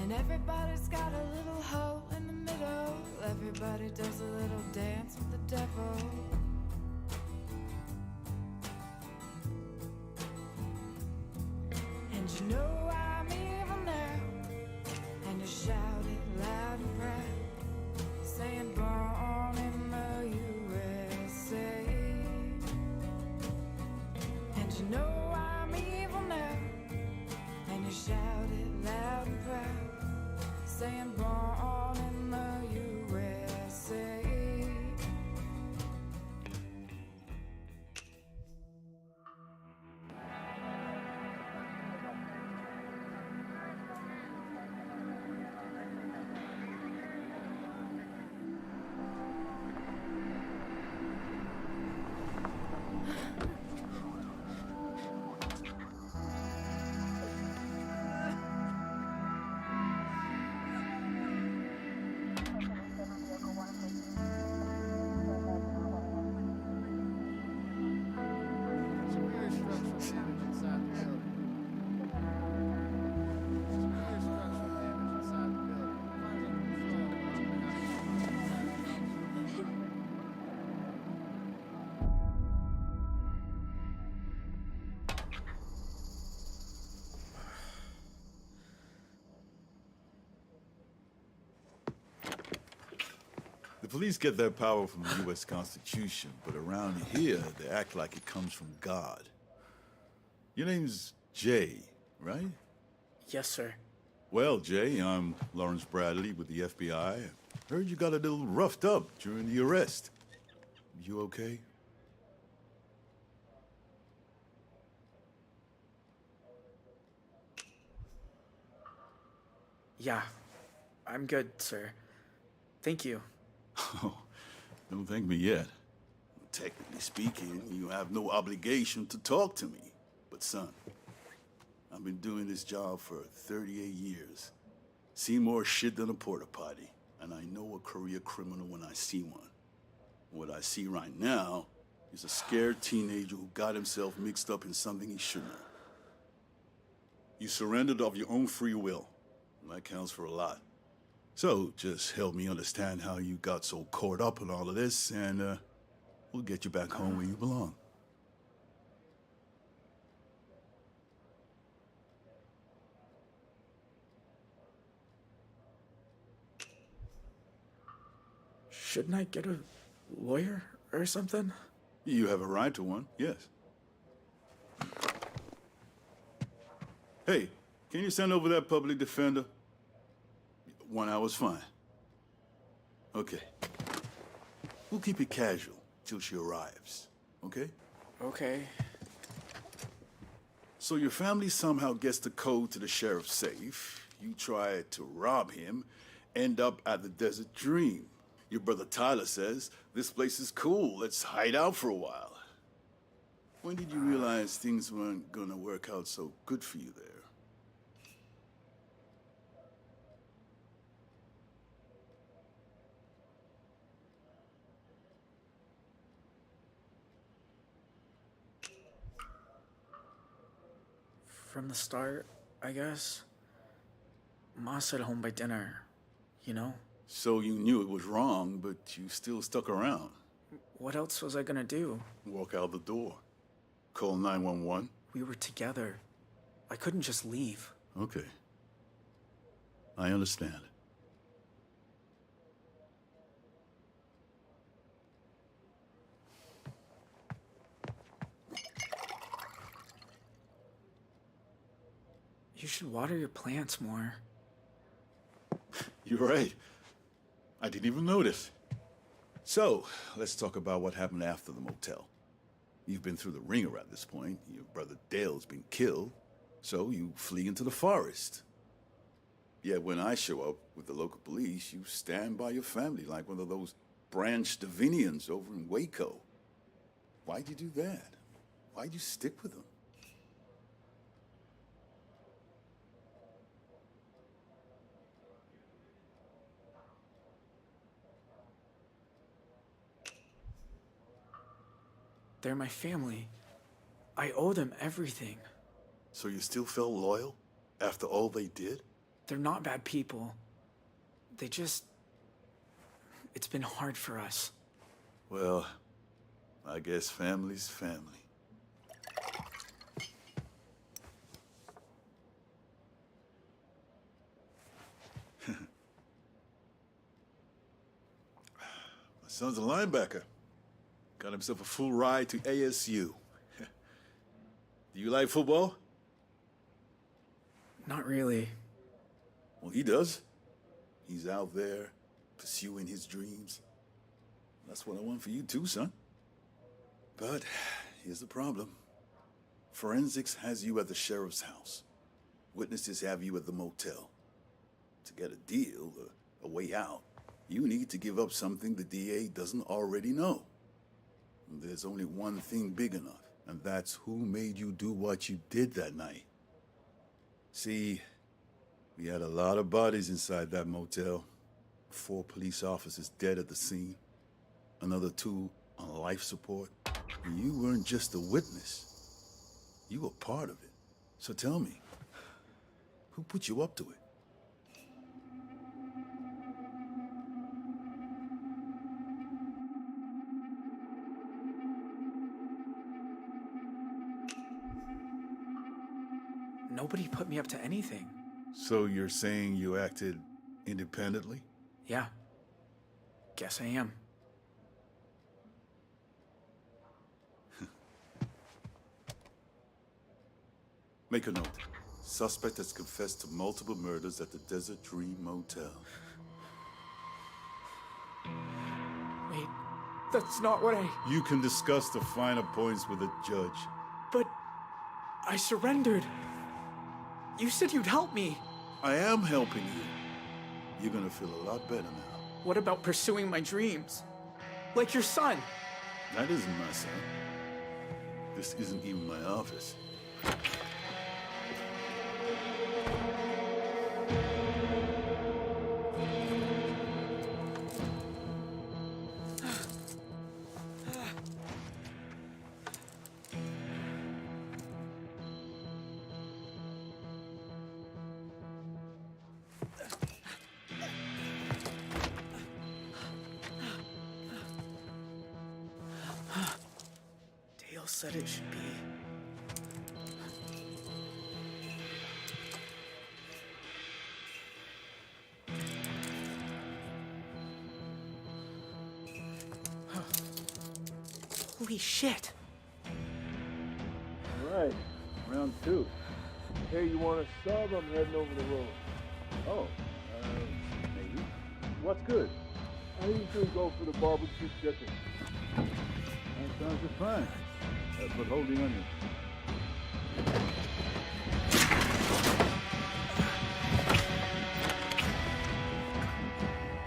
And everybody's got a little hole in the middle. Everybody does a little dance with the devil. And you know I'm evil now, and you shout it loud and proud, saying born in the USA. And you know I'm evil now, and you shout it loud and proud, saying born in the USA. Severe structural damage inside the building. Severe structural damage inside the building. Fire's under The police get their power from the U.S. Constitution, but around here, they act like it comes from God. Your name's Jay, right? Yes, sir. Well, Jay, I'm Lawrence Bradley with the FBI. Heard you got a little roughed up during the arrest. You okay? Yeah, I'm good, sir. Thank you. Oh, don't thank me yet. Technically speaking, you have no obligation to talk to me. But son, I've been doing this job for 38 years. Seen more shit than a porta potty, and I know a career criminal when I see one. What I see right now is a scared teenager who got himself mixed up in something he shouldn't have. You surrendered of your own free will, and that counts for a lot. So, just help me understand how you got so caught up in all of this, and we'll get you back home where you belong. Shouldn't I get a lawyer or something? You have a right to one, yes. Hey, can you send over that public defender? 1 hour's fine. Okay. We'll keep it casual till she arrives, okay? Okay. So your family somehow gets the code to the sheriff's safe. You try to rob him, end up at the Desert Dream. Your brother Tyler says, this place is cool, let's hide out for a while. When did you realize things weren't gonna work out so good for you there? From the start, I guess. Ma said home by dinner, you know? So you knew it was wrong, but you still stuck around. What else was I gonna do? Walk out the door. Call 911. We were together. I couldn't just leave. Okay. I understand. You should water your plants more. You're right. I didn't even notice. So, let's talk about what happened after the motel. You've been through the ringer at this point. Your brother Dale's been killed, so you flee into the forest. Yet when I show up with the local police, you stand by your family like one of those Branch Davidians over in Waco. Why'd you do that? Why'd you stick with them? They're my family. I owe them everything. So you still felt loyal after all they did? They're not bad people. They just... It's been hard for us. Well, I guess family's family. My son's a linebacker. Got himself a full ride to ASU. Do you like football? Not really. Well, he does. He's out there pursuing his dreams. That's what I want for you too, son. But here's the problem. Forensics has you at the sheriff's house. Witnesses have you at the motel. To get a deal, a way out, you need to give up something the DA doesn't already know. There's only one thing big enough, and that's who made you do what you did that night. See, we had a lot of bodies inside that motel. 4 police officers dead at the scene. Another 2 on life support. And you weren't just a witness. You were part of it. So tell me, who put you up to it? Nobody put me up to anything. So you're saying you acted independently? Yeah. Guess I am. Make a note. Suspect has confessed to multiple murders at the Desert Dream Motel. Wait, that's not what I... You can discuss the finer points with the judge. But... I surrendered. You said you'd help me. I am helping you. You're gonna feel a lot better now. What about pursuing my dreams? Like your son. That isn't my son. This isn't even my office. Dale said it should be. Holy shit! All right, round 2. Hey, you want a sub? I'm heading over the road. Oh, maybe. What's good? I usually go for the barbecue chicken. That sounds just fine. But hold the onion.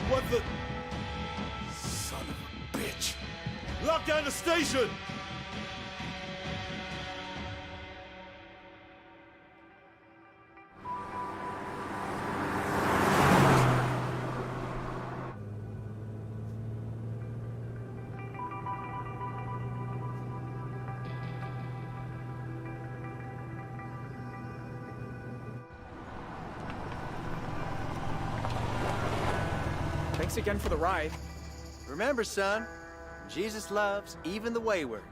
What the... Son of a bitch! Lock down the station! Thanks again for the ride. Remember, son, Jesus loves even the wayward.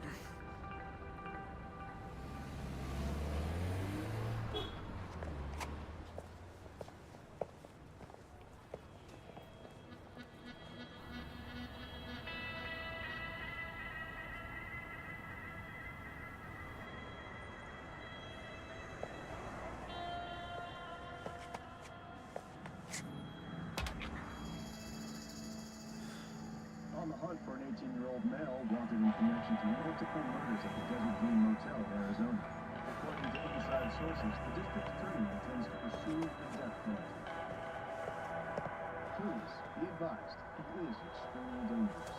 On the hunt for an 18-year-old male wanted in connection to multiple murders at the Desert Dream Motel in Arizona. According to inside sources, the district attorney intends to pursue the death penalty. Please be advised, it is extremely dangerous.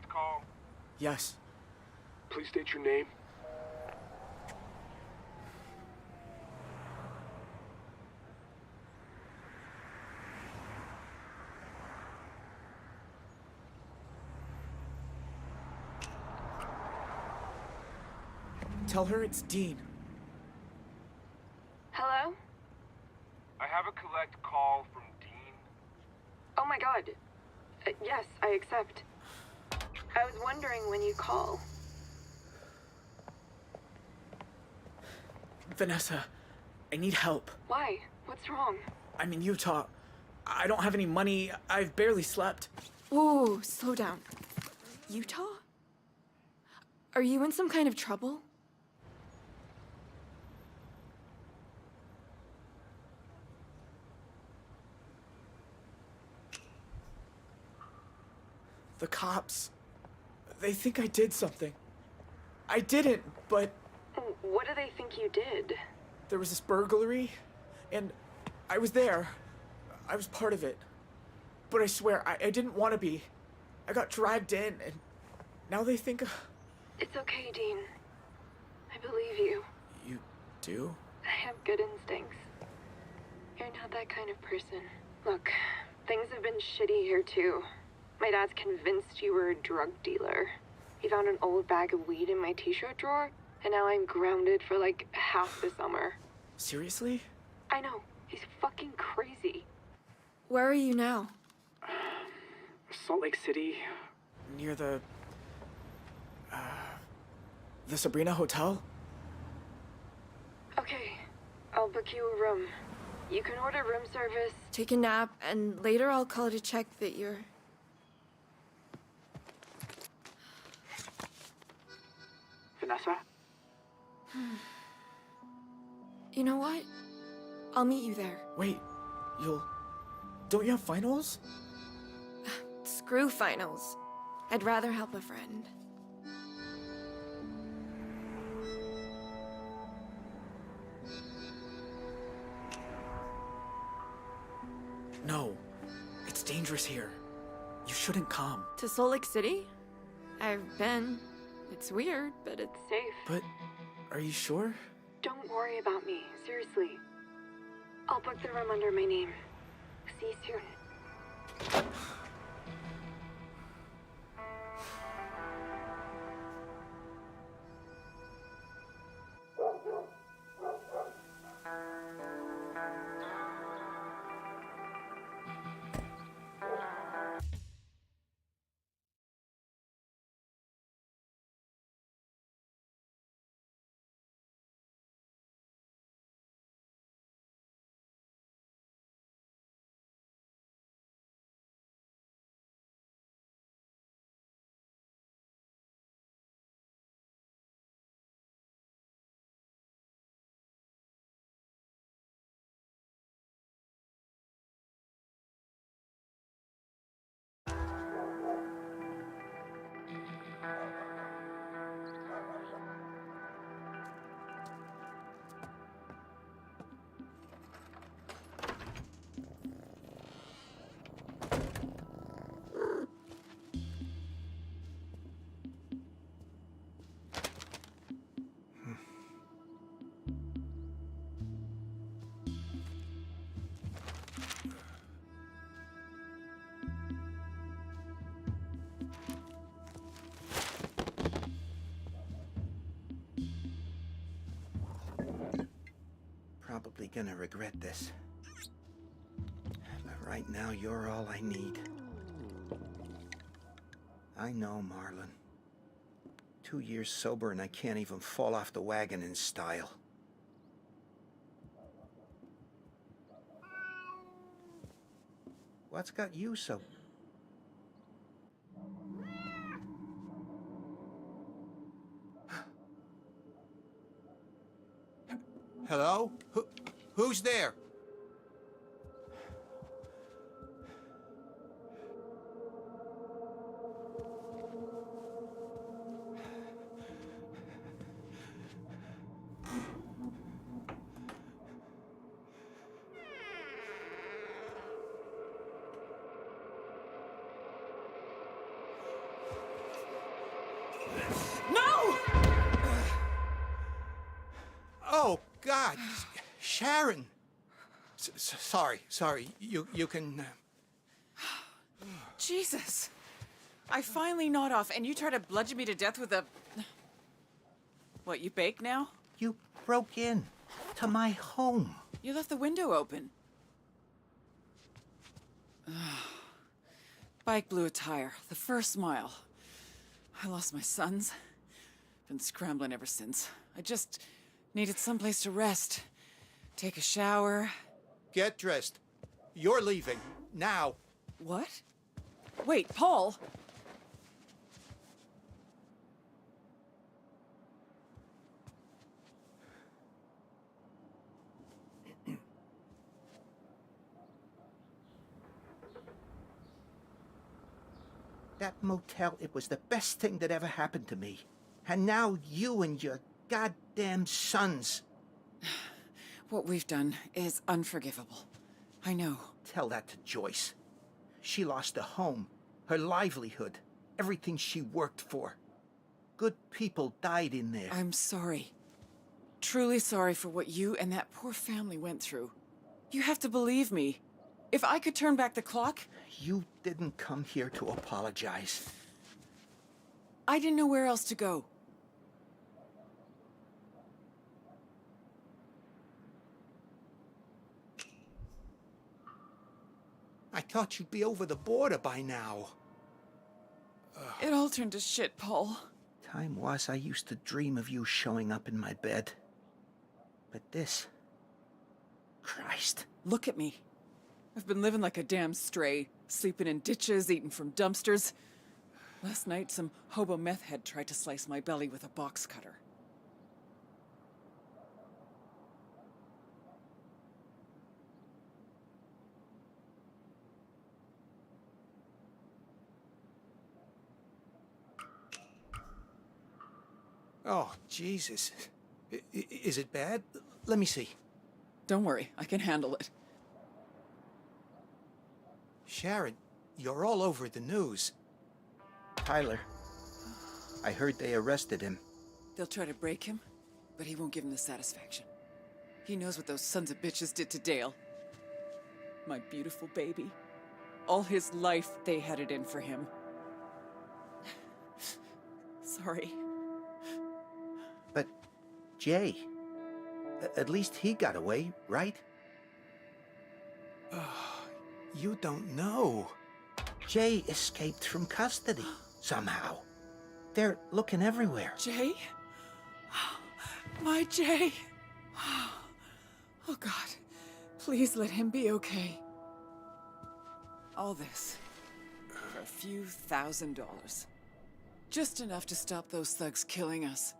Call. Yes. Please state your name. Tell her it's Dean. Hello? I have a collect call from Dean. Oh my god. Yes, I accept. I was wondering when you'd call. Vanessa, I need help. Why? What's wrong? I'm in Utah. I don't have any money. I've barely slept. Whoa, slow down. Utah? Are you in some kind of trouble? The cops. They think I did something. I didn't, but What do they think you did? there was this burglary, and I was there. I was part of it. But I swear, I didn't want to be. I got dragged in, and now they think... It's okay, Dean. I believe you. You do? I have good instincts. You're not that kind of person. Look, things have been shitty here too. My dad's convinced you were a drug dealer. He found an old bag of weed in my t-shirt drawer, and now I'm grounded for like half the summer. Seriously? I know. He's fucking crazy. Where are you now? Salt Lake City, near the Sabrina Hotel? Okay, I'll book you a room. You can order room service. Take a nap, and later I'll call to check that you're... Vanessa? You know what? I'll meet you there. Wait, don't you have finals? Screw finals. I'd rather help a friend. No, it's dangerous here. You shouldn't come. To Salt Lake City? I've been. It's weird, but it's... Safe. But, are you sure? Don't worry about me, seriously. I'll book the room under my name. See you soon. Probably gonna regret this. But right now, you're all I need. I know, Marlon. 2 years sober and I can't even fall off the wagon in style. What's got you so... Hello? Who's there? No! Oh, God! Sharon! Sorry. You can... Jesus. I finally gnawed off, and you try to bludgeon me to death with a... What, you bake now? You broke in to my home. You left the window open. Bike blew a tire, the first mile. I lost my sons. Been scrambling ever since. I just needed someplace to rest. Take a shower. Get dressed. You're leaving. Now. What? Wait, Paul! That motel, it was the best thing that ever happened to me. And now you and your goddamn sons. What we've done is unforgivable. I know. Tell that to Joyce. She lost a home, her livelihood, everything she worked for. Good people died in there. I'm sorry. Truly sorry for what you and that poor family went through. You have to believe me. If I could turn back the clock... You didn't come here to apologize. I didn't know where else to go. I thought you'd be over the border by now. It all turned to shit, Paul. Time was I used to dream of you showing up in my bed. But this... Christ. Look at me. I've been living like a damn stray, sleeping in ditches, eating from dumpsters. Last night, some hobo meth head tried to slice my belly with a box cutter. Oh, Jesus. Is it bad? Let me see. Don't worry, I can handle it. Sharon, you're all over the news. Tyler, I heard they arrested him. They'll try to break him, but he won't give him the satisfaction. He knows what those sons of bitches did to Dale. My beautiful baby. All his life, they had it in for him. Sorry. But Jay, at least he got away, right? You don't know. Jay escaped from custody, somehow. They're looking everywhere. Jay? My Jay. Oh, God. Please let him be okay. All this for a few $1,000s. Just enough to stop those thugs killing us.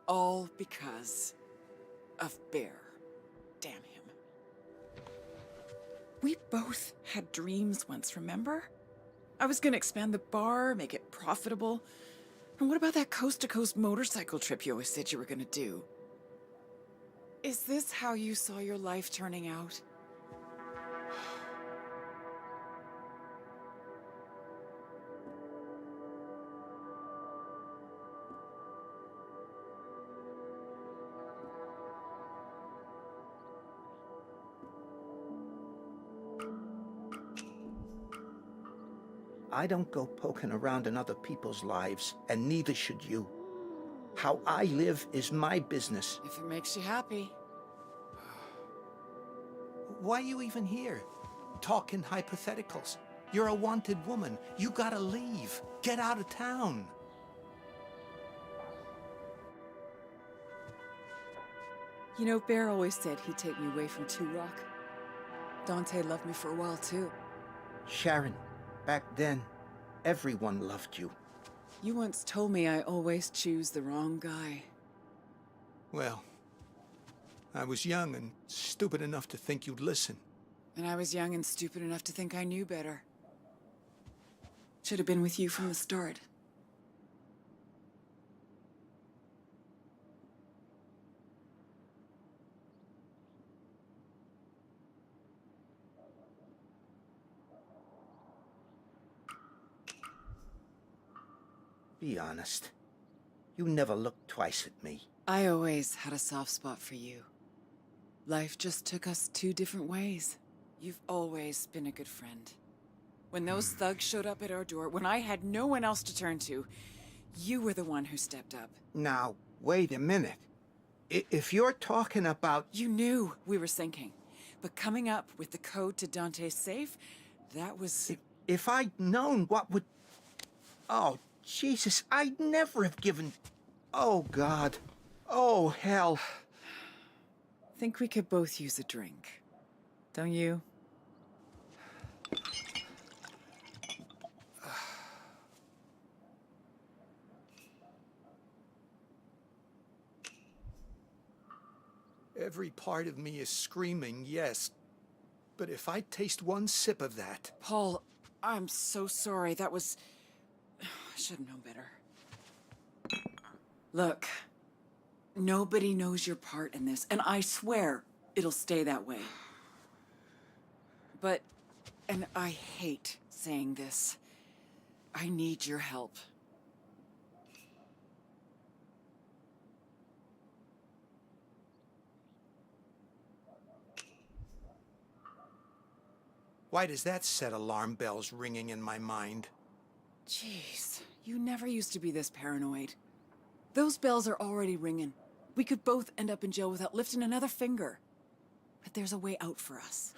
All because of Bear. Damn him. We both had dreams once, remember? I was gonna expand the bar, make it profitable. And what about that coast-to-coast motorcycle trip you always said you were gonna do? Is this how you saw your life turning out? I don't go poking around in other people's lives, and neither should you. How I live is my business. If it makes you happy. Why are you even here? Talking hypotheticals. You're a wanted woman. You gotta leave. Get out of town. You know, Bear always said he'd take me away from Two Rock. Dante loved me for a while, too. Sharon, back then, everyone loved you. You once told me I always choose the wrong guy. Well, I was young and stupid enough to think you'd listen. And I was young and stupid enough to think I knew better. Should have been with you from the start. Be honest. You never looked twice at me. I always had a soft spot for you. Life just took us two different ways. You've always been a good friend. When those thugs showed up at our door, when I had no one else to turn to, you were the one who stepped up. Now, Wait a minute. If you're talking about... You knew we were sinking. But coming up with the code to Dante's safe, that was... If I'd known what would... Oh, Jesus, I'd never have given... Oh, God. Oh, hell. Think we could both use a drink. Don't you? Every part of me is screaming, yes. But if I taste one sip of that... Paul, I'm so sorry. That was... I should have known better. Look, nobody knows your part in this, and I swear it'll stay that way. But, and I hate saying this, I need your help. Why does that set alarm bells ringing in my mind? Jeez, you never used to be this paranoid. Those bells are already ringing. We could both end up in jail without lifting another finger. But there's a way out for us.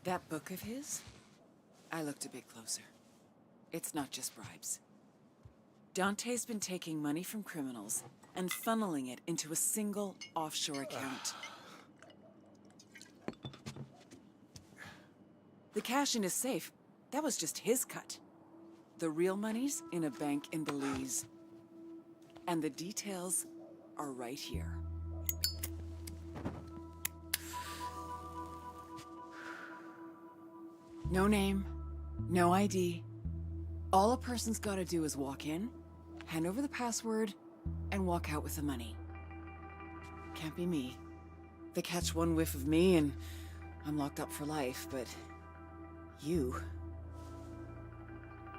That book of his? I looked a bit closer. It's not just bribes. Dante's been taking money from criminals and funneling it into a single offshore account. The cash in his safe, that was just his cut. The real money's in a bank in Belize. And the details are right here. No name, no ID. All a person's gotta do is walk in, hand over the password, and walk out with the money. Can't be me. They catch one whiff of me and I'm locked up for life, but... you.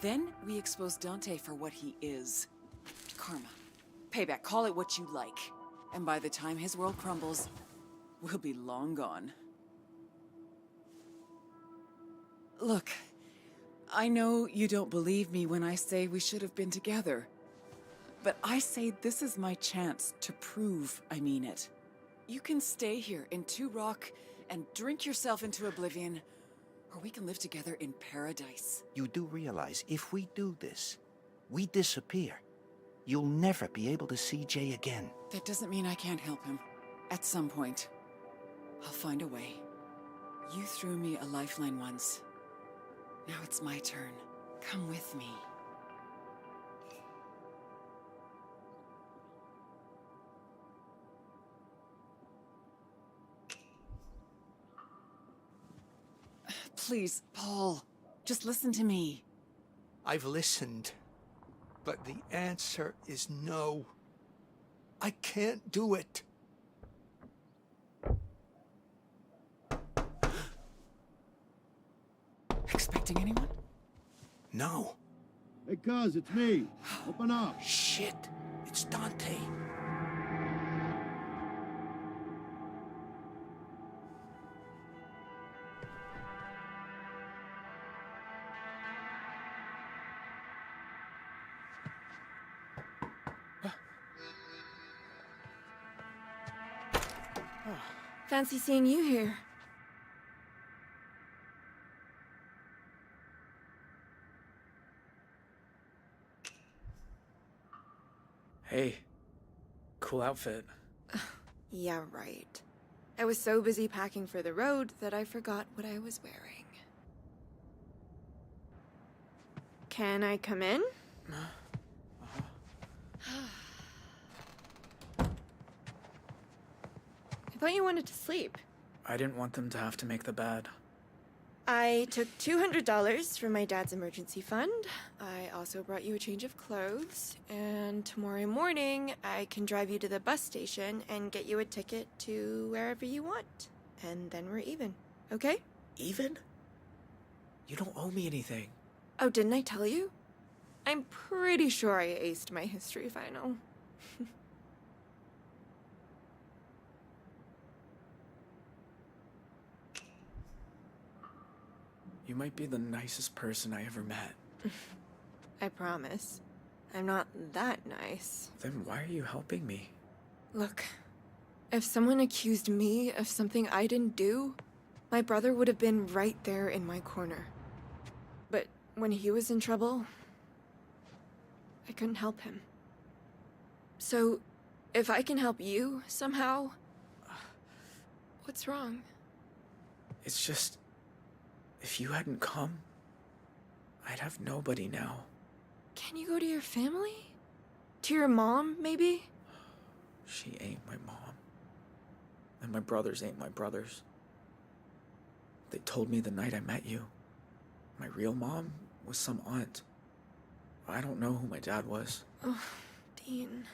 Then we expose Dante for what he is. Karma. Payback, call it what you like. And by the time his world crumbles, we'll be long gone. Look, I know you don't believe me when I say we should have been together. But I say this is my chance to prove I mean it. You can stay here in Two Rock and drink yourself into oblivion, or we can live together in paradise. You do realize if we do this, we disappear. You'll never be able to see Jay again. That doesn't mean I can't help him. At some point, I'll find a way. You threw me a lifeline once. Now it's my turn. Come with me. Please, Paul, just listen to me. I've listened, but the answer is no. I can't do it. Expecting anyone? No. Hey, cuz, it's me. Open up. Shit, it's Dante. Fancy seeing you here. Hey, cool outfit. Yeah, right. I was so busy packing for the road that I forgot what I was wearing. Can I come in? I thought you wanted to sleep. I didn't want them to have to make the bed. I took $200 from my dad's emergency fund. I also brought you a change of clothes. And tomorrow morning, I can drive you to the bus station and get you a ticket to wherever you want. And then we're even, okay? Even? You don't owe me anything. Oh, didn't I tell you? I'm pretty sure I aced my history final. You might be the nicest person I ever met. I promise. I'm not that nice. Then why are you helping me? Look, if someone accused me of something I didn't do, my brother would have been right there in my corner. But when he was in trouble, I couldn't help him. So, if I can help you somehow, what's wrong? It's just, if you hadn't come, I'd have nobody now. Can you go to your family? To your mom, maybe? She ain't my mom. And my brothers ain't my brothers. They told me the night I met you. My real mom was some aunt. I don't know who my dad was. Oh, Dean.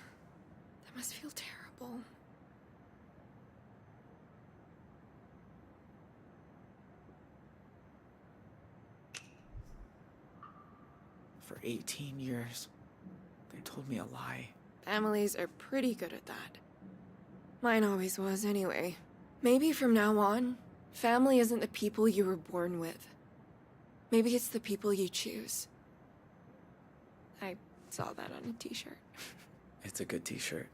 That must feel terrible. For 18 years, they told me a lie. Families are pretty good at that. Mine always was, anyway. Maybe from now on, family isn't the people you were born with. Maybe it's the people you choose. I saw that on a t-shirt. It's a good t-shirt.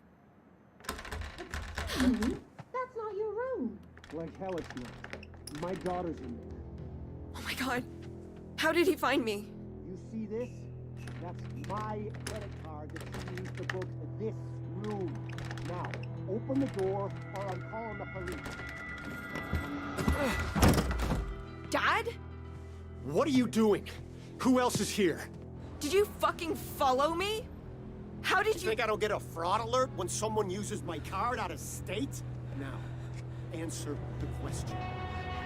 That's not your room. Like hell it's not. My daughter's in there. Oh my god. How did he find me? You see this? That's my credit card that she used to book this room. Now, open the door or I'm calling the police. Dad? What are you doing? Who else is here? Did you fucking follow me? How did you— think I don't get a fraud alert when someone uses my card out of state? Now, answer the question.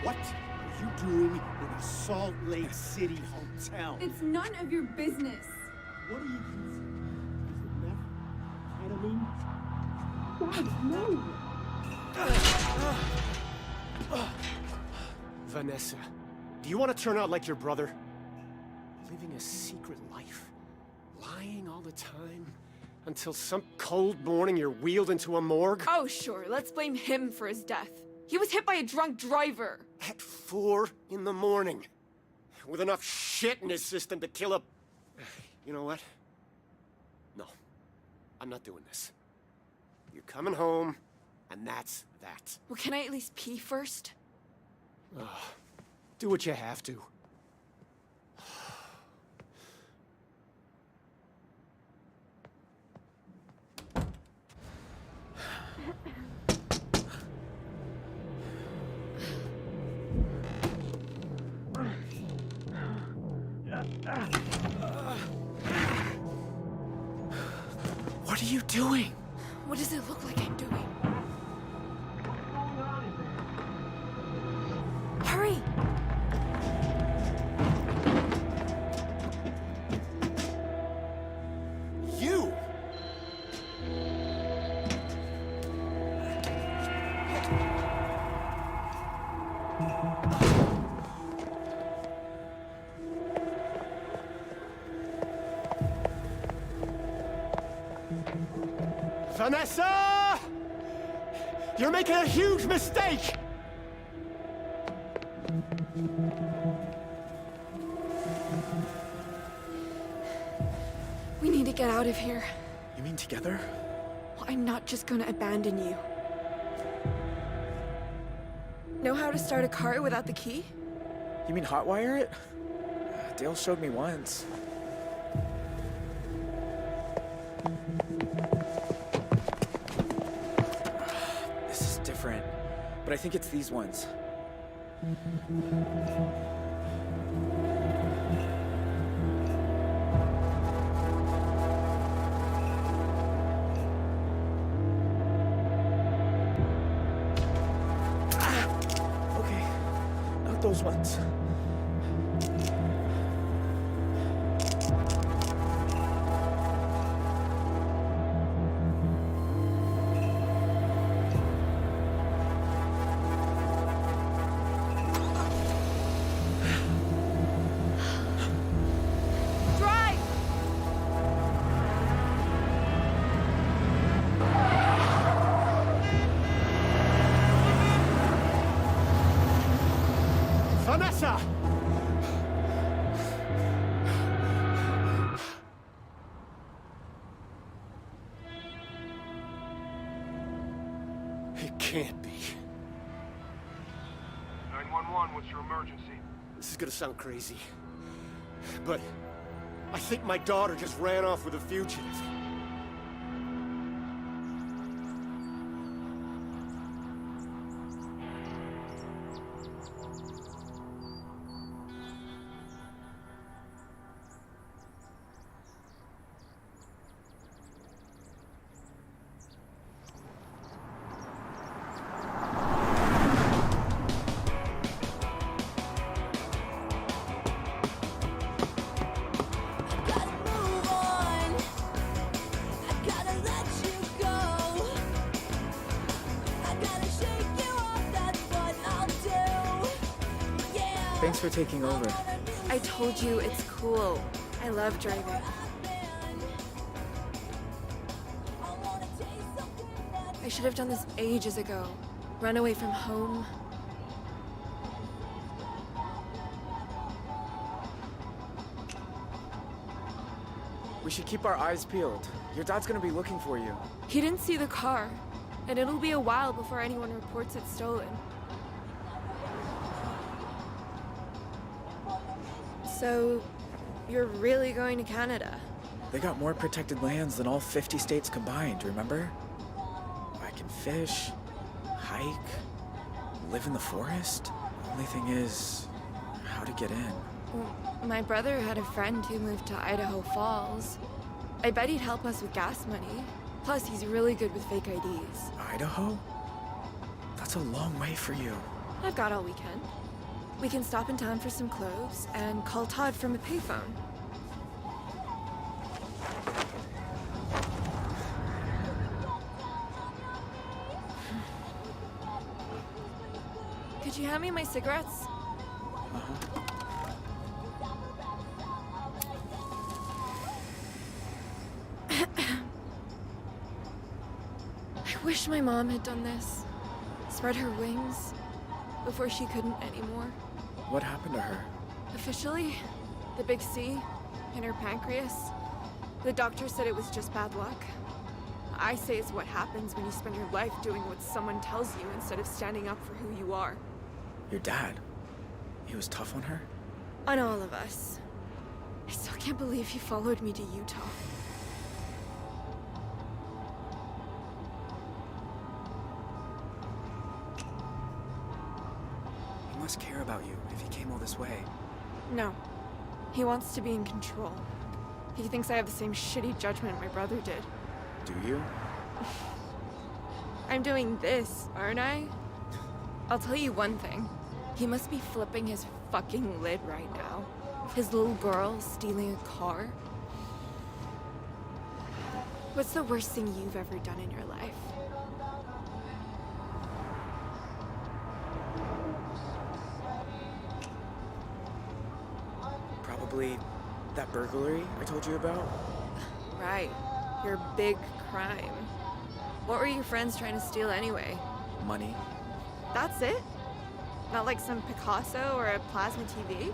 What are you doing in a Salt Lake City hotel? It's none of your business. What do you consider? Is it meth? Ketamine? God, no! Vanessa, do you want to turn out like your brother? Living a secret life, lying all the time, until some cold morning you're wheeled into a morgue? Oh, sure, let's blame him for his death. He was hit by a drunk driver. At 4 in the morning, with enough shit in his system to kill a... You know what? No, I'm not doing this. You're coming home, and that's that. Well, can I at least pee first? Do what you have to. What are you doing? What does it look like I'm doing? Hurry! You! Vanessa! You're making a huge mistake! We need to get out of here. You mean together? Well, I'm not just gonna abandon you. Know how to start a car without the key? You mean hotwire it? Dale showed me once. This is different, but I think it's these ones. Okay, not those ones. Drive! Vanessa! It can't be. 911, what's your emergency? This is gonna sound crazy, but I think my daughter just ran off with a fugitive. Thanks for taking over. I told you it's cool. I love driving. I should have done this ages ago. Run away from home. We should keep our eyes peeled. Your dad's gonna be looking for you. He didn't see the car, and it'll be a while before anyone reports it stolen. So, you're really going to Canada? They got more protected lands than all 50 states combined, remember? I can fish, hike, live in the forest. Only thing is, how to get in. Well, my brother had a friend who moved to Idaho Falls. I bet he'd help us with gas money. Plus, he's really good with fake IDs. Idaho? That's a long way for you. I've got all weekend. We can stop in town for some clothes and call Todd from a payphone. Could you hand me my cigarettes? I wish my mom had done this. Spread her wings before she couldn't anymore. What happened to her? Officially, the big C in her pancreas. The doctor said it was just bad luck. I say it's what happens when you spend your life doing what someone tells you instead of standing up for who you are. Your dad? He was tough on her? On all of us. I still can't believe he followed me to Utah. He must care about you if he came all this way. No. He wants to be in control. He thinks I have the same shitty judgment my brother did. Do you? I'm doing this, aren't I? I'll tell you one thing. He must be flipping his fucking lid right now. His little girl stealing a car. What's the worst thing you've ever done in your life? Probably that burglary I told you about. Right. Your big crime. What were your friends trying to steal anyway? Money. That's it? Not like some Picasso or a plasma TV?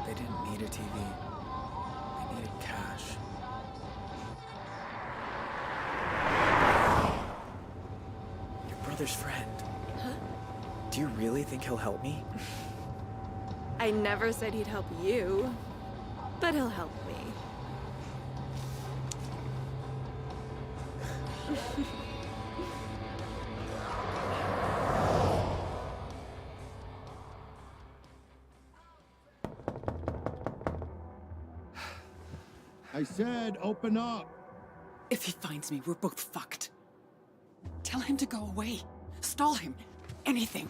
They didn't need a TV. They needed cash. Your brother's friend. Huh? Do you really think he'll help me? I never said he'd help you, but he'll help me. I said, open up. If he finds me, we're both fucked. Tell him to go away. Stall him. Anything.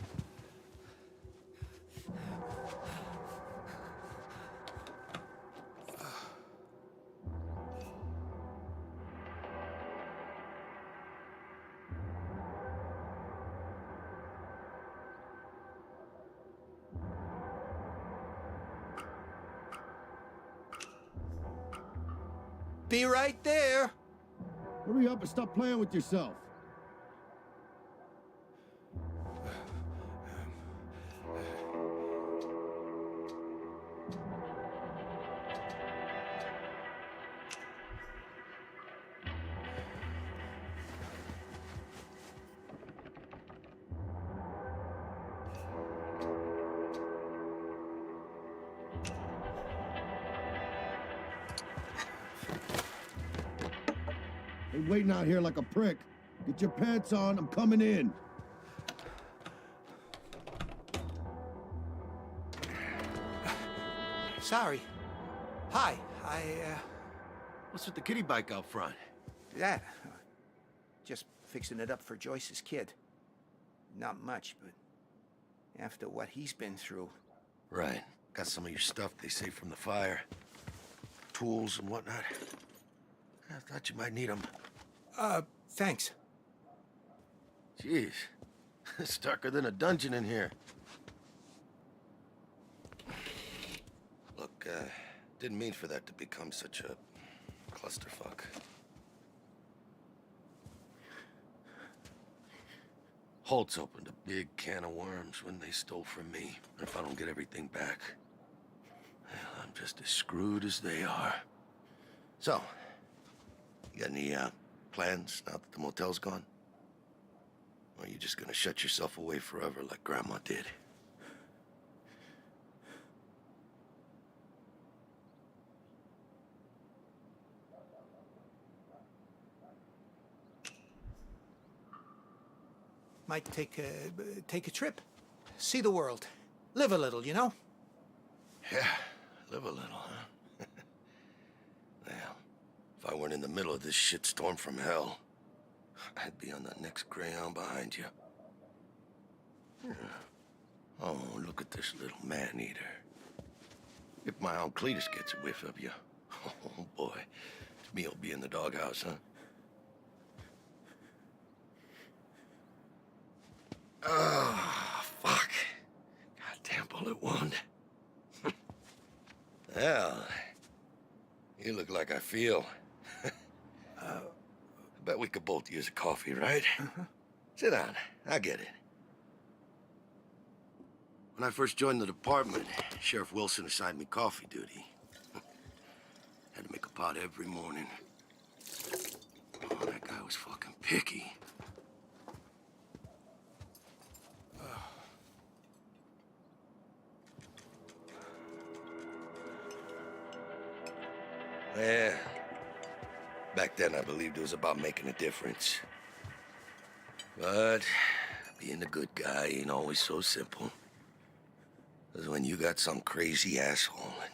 Be right there. Hurry up and stop playing with yourself. Hey, waiting out here like a prick. Get your pants on, I'm coming in. Sorry. Hi, What's with the kiddie bike out front? that. Just fixing it up for Joyce's kid. Not much, but after what he's been through. Right. Got some of your stuff they saved from the fire. Tools and whatnot. I thought you might need them. Thanks. Jeez. It's darker than a dungeon in here. Look, didn't mean for that to become such a clusterfuck. Holtz opened a big can of worms when they stole from me. If I don't get everything back, well, I'm just as screwed as they are. So, you got any, plans now that the motel's gone? Or are you just gonna shut yourself away forever like Grandma did? Might take a trip. See the world. Live a little, you know? Yeah, live a little, huh? Well, if I weren't in the middle of this shitstorm from hell, I'd be on the next Greyhound behind you. Yeah. Oh, look at this little man-eater. If my Aunt Cletus gets a whiff of you, oh boy, it's me'll be in the doghouse, huh? Oh, fuck. Goddamn bullet wound. Well, you look like I feel. I bet we could both use a coffee, right? Sit down. I get it. When I first joined the department, Sheriff Wilson assigned me coffee duty. Had to make a pot every morning. Oh, that guy was fucking picky. Yeah. Back then, I believed it was about making a difference. But being a good guy ain't always so simple. Because when you got some crazy asshole and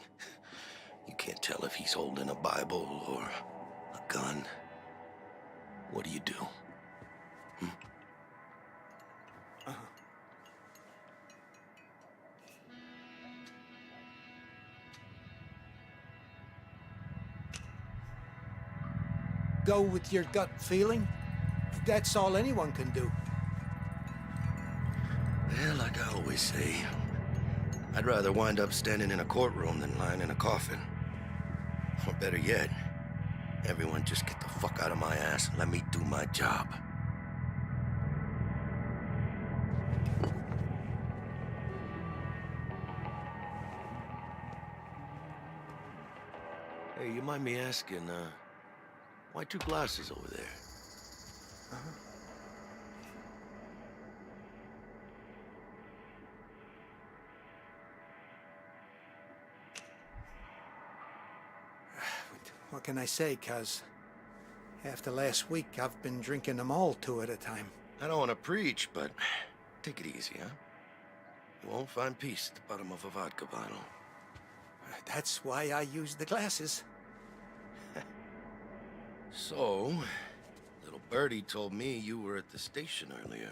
you can't tell if he's holding a Bible or a gun, what do you do? Go with your gut feeling. That's all anyone can do. Well, like I always say, I'd rather wind up standing in a courtroom than lying in a coffin. Or better yet, everyone just get the fuck out of my ass and let me do my job. Hey, you mind me asking, why two glasses over there? What can I say, cuz after last week, I've been drinking them all two at a time. I don't want to preach, but take it easy, huh? You won't find peace at the bottom of a vodka bottle. That's why I use the glasses. So, little birdie told me you were at the station earlier.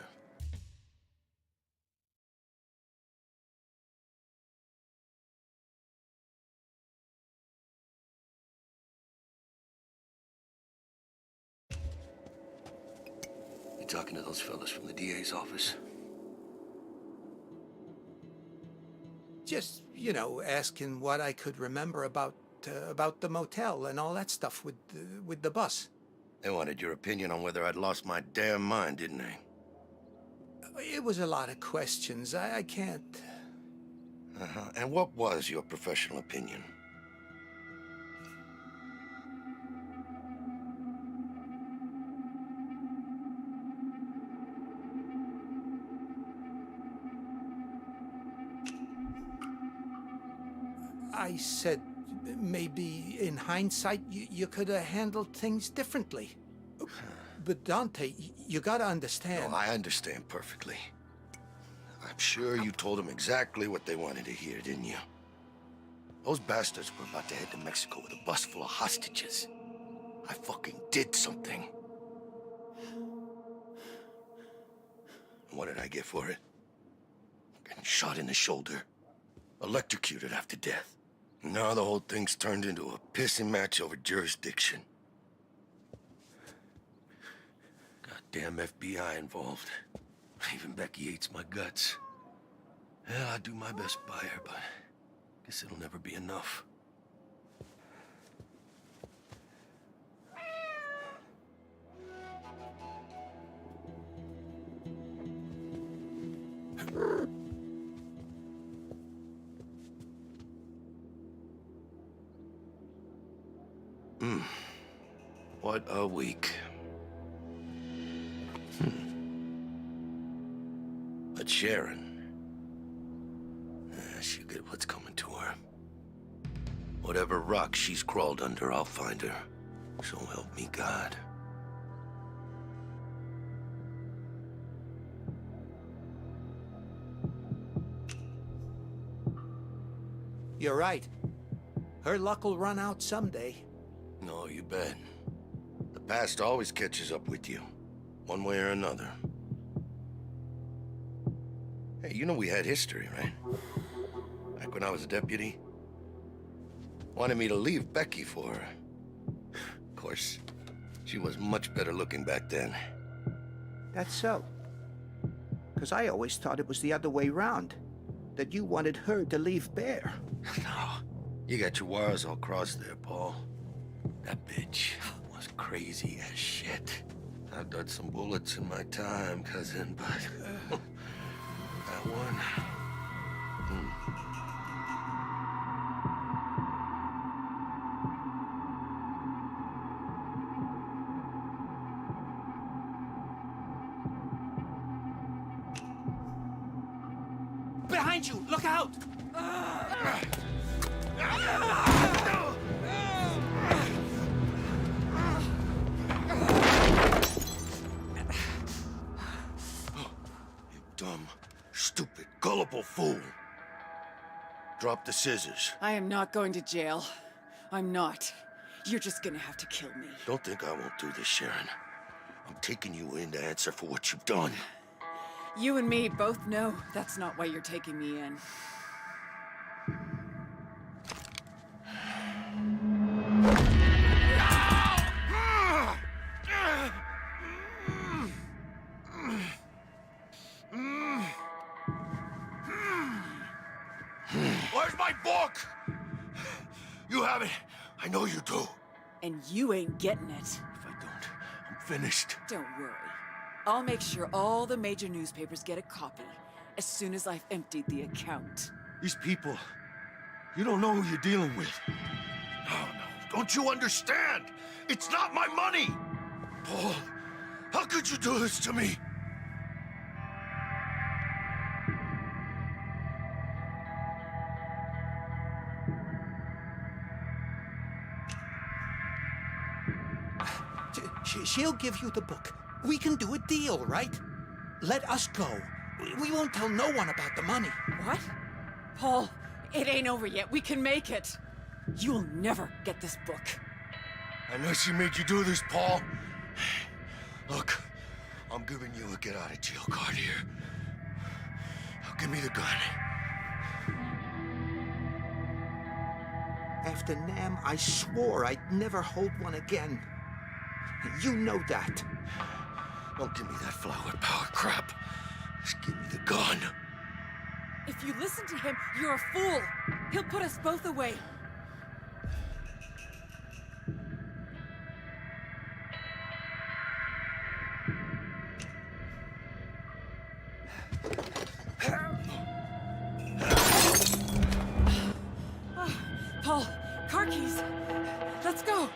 You talking to those fellas from the DA's office? Just, you know, asking what I could remember about the motel and all that stuff with the bus. They wanted your opinion on whether I'd lost my damn mind, didn't they? It was a lot of questions. I can't... And what was your professional opinion? I said maybe in hindsight you could have handled things differently. But Dante, you gotta understand. No, I understand perfectly. I'm sure you told them exactly what they wanted to hear, didn't you? Those bastards were about to head to Mexico with a bus full of hostages. I fucking did something. And what did I get for it? Getting shot in the shoulder. Electrocuted after death. Now the whole thing's turned into a pissing match over jurisdiction. Goddamn FBI involved. Even Becky hates my guts. Yeah, I do my best by her, but guess it'll never be enough. What a week. But Sharon, she'll get what's coming to her. Whatever rock she's crawled under, I'll find her. So help me God. You're right. Her luck will run out someday. No, you bet. The past always catches up with you, one way or another. Hey, you know we had history, right? Back when I was a deputy. Wanted me to leave Becky for her. Of course, she was much better looking back then. That's so. Because I always thought it was the other way round. That you wanted her to leave Bear. No, you got your wires all crossed there, Paul. That bitch was crazy as shit. I've dodged some bullets in my time, cousin, but that one... Behind you! Look out! You dumb, stupid, gullible fool. Drop the scissors. I am not going to jail. I'm not. You're just gonna have to kill me. Don't think I won't do this, Sharon. I'm taking you in to answer for what you've done. You and me both know that's not why you're taking me in. Where's my book? You have it. I know you do. And you ain't getting it. If I don't, I'm finished. Don't worry. I'll make sure all the major newspapers get a copy as soon as I've emptied the account. These people, you don't know who you're dealing with. No, don't you understand? It's not my money! Paul, how could you do this to me? She'll give you the book. We can do a deal, right? Let us go. We won't tell no one about the money. What? Paul, it ain't over yet. We can make it. You'll never get this book. I know she made you do this, Paul. Look, I'm giving you a get-out-of-jail card here. Now give me the gun. After Nam, I swore I'd never hold one again. You know that. Don't give me that flower power crap. Just give me the gun. If you listen to him, you're a fool. He'll put us both away. Paul, car keys. Let's go.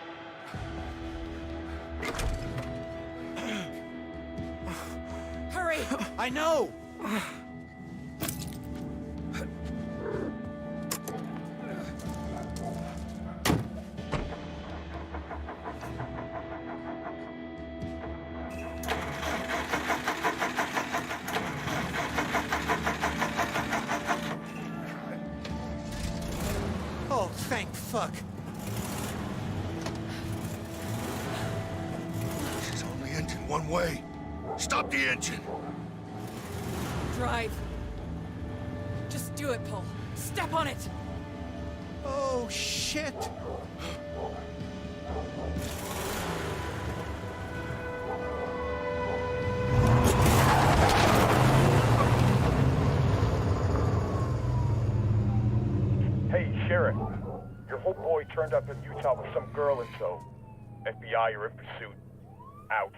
Hurry! I know! fuck? She's on the engine one way. Stop the engine. Drive. Just do it, Paul. Step on it. Oh, shit. Hey, Sheriff. Your whole boy turned up in Utah with some girl in tow. FBI are in pursuit. Out.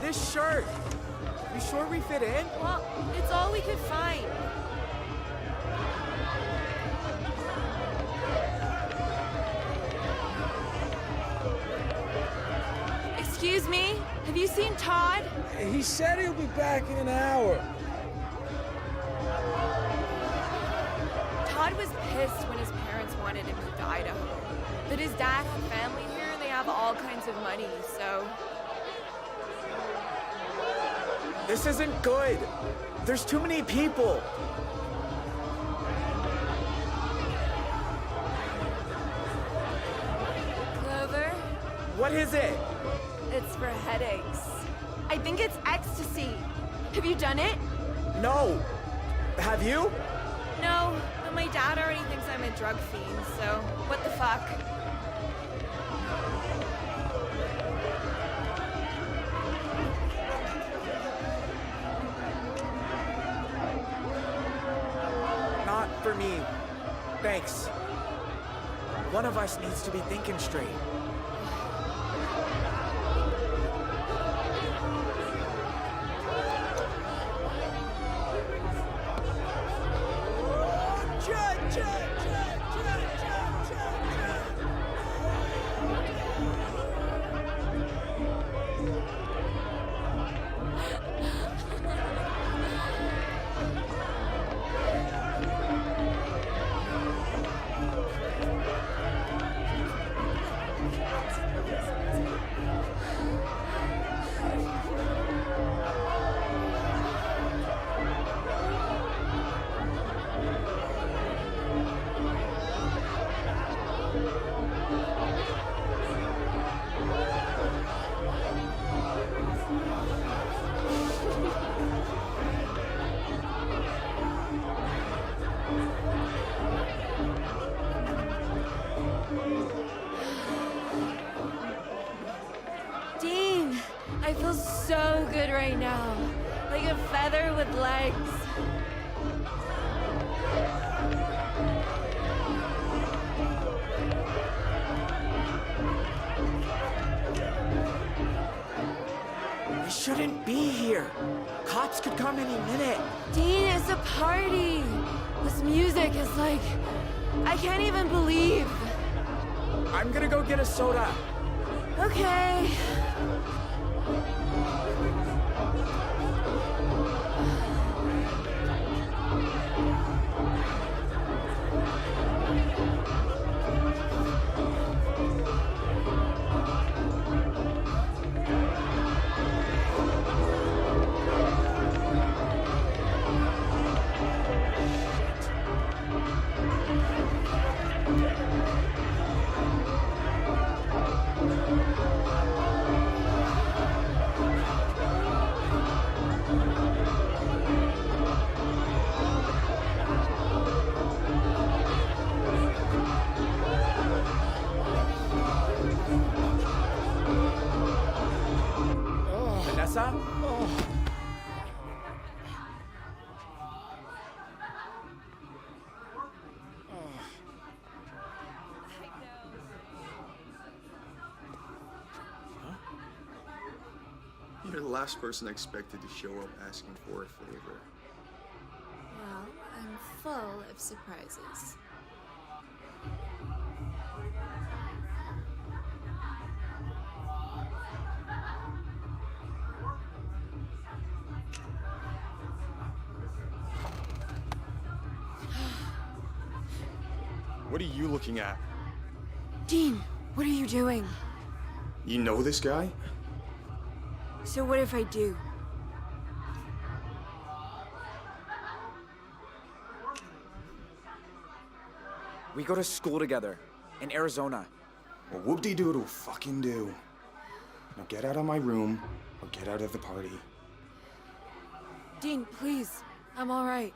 This shirt! You sure we fit in? Well, it's all we could find. Excuse me? Have you seen Todd? He said he'll be back in an hour. Todd was pissed when his parents wanted to move to Idaho. But his dad had family here and they have all kinds of money, so... This isn't good. There's too many people. Clover? What is it? It's for headaches. I think it's ecstasy. Have you done it? No. Have you? No, but my dad already thinks I'm a drug fiend, so what the fuck? Not for me. Thanks. One of us needs to be thinking straight. Dean, I feel so good right now. Like a feather with legs. We shouldn't be here. Cops could come any minute. Dean, it's a party. This music is like... I can't even believe. I'm gonna go get a soda. Okay. Vanessa? You're the last person I expected to show up asking for a favor. Well, I'm full of surprises. What are you looking at? Dean, what are you doing? You know this guy? So what if I do? We go to school together, in Arizona. Well, whoop-de-doodle fucking do. Now get out of my room, or get out of the party. Dean, please. I'm all right.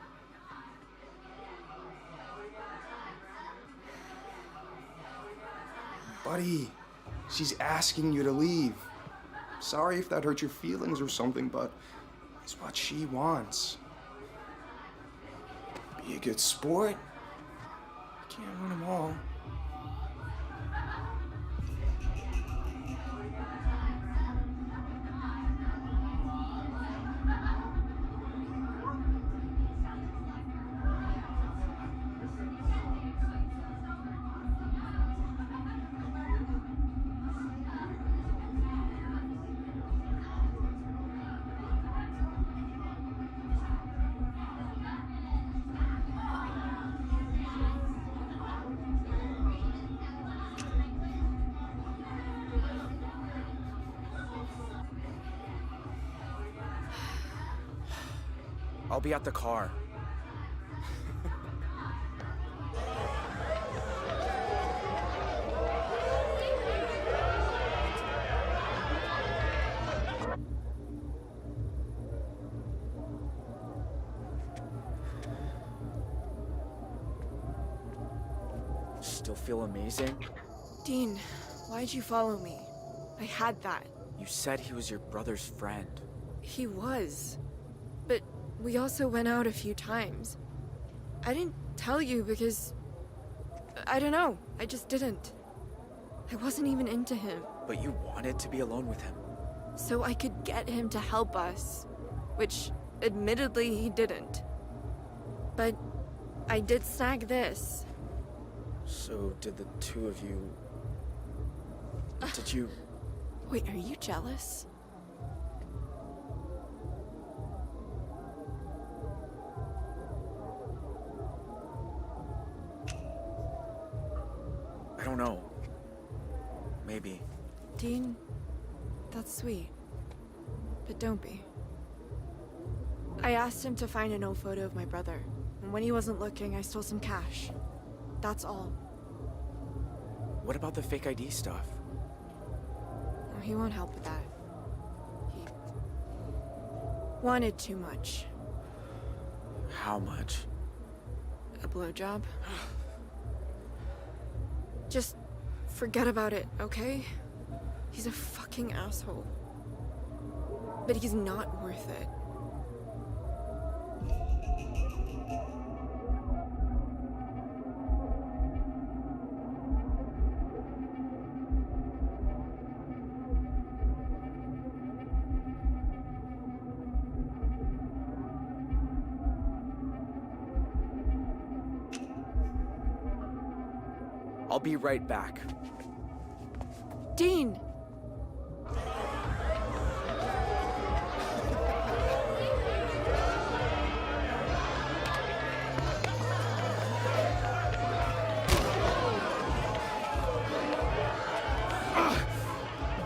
Buddy, she's asking you to leave. Sorry if that hurt your feelings or something, but it's what she wants. Be a good sport. You can't run them all. I'll be at the car. Still feel amazing? Dean, why'd you follow me? I had that. You said he was your brother's friend. He was. But we also went out a few times. I didn't tell you because... I don't know. I just didn't. I wasn't even into him. But you wanted to be alone with him. So I could get him to help us. Which, admittedly, he didn't. But I did snag this. So did the two of you... Did you... Wait, are you jealous? I don't know. Maybe. Dean, that's sweet. But don't be. I asked him to find an old photo of my brother, and when he wasn't looking, I stole some cash. That's all. What about the fake ID stuff? Oh, he won't help with that. He wanted too much. How much? A blowjob? Just forget about it, okay? He's a fucking asshole. But he's not worth it. I'll be right back. Dean!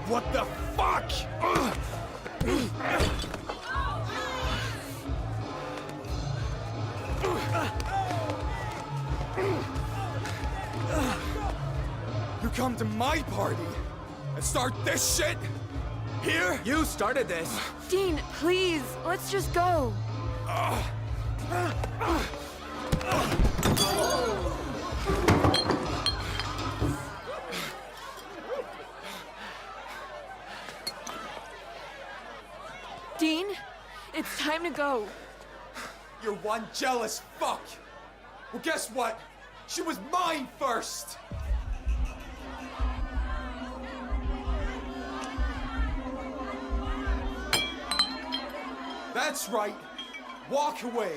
What the fuck? You come to my party and start this shit? Here? You started this. Dean, please, let's just go. Dean, it's time to go. You're one jealous fuck. Well, guess what? She was mine first. That's right. Walk away,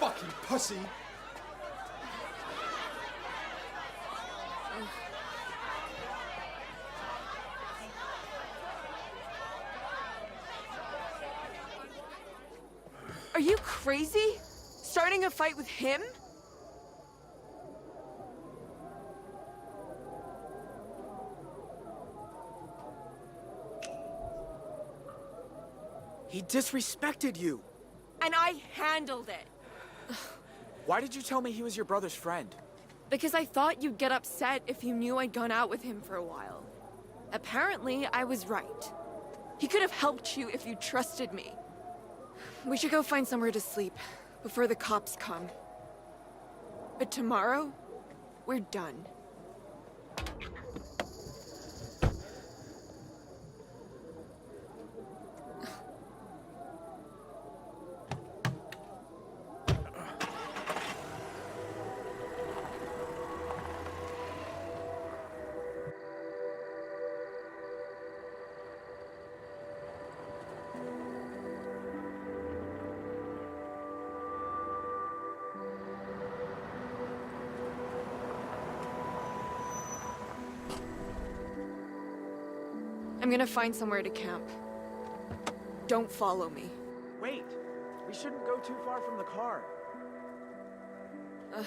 fucking pussy. Are you crazy? Starting a fight with him? He disrespected you. And I handled it. Why did you tell me he was your brother's friend? Because I thought you'd get upset if you knew I'd gone out with him for a while. Apparently, I was right. He could have helped you if you trusted me. We should go find somewhere to sleep before the cops come. But tomorrow, we're done. I'm gonna find somewhere to camp. Don't follow me. Wait, we shouldn't go too far from the car. Ugh.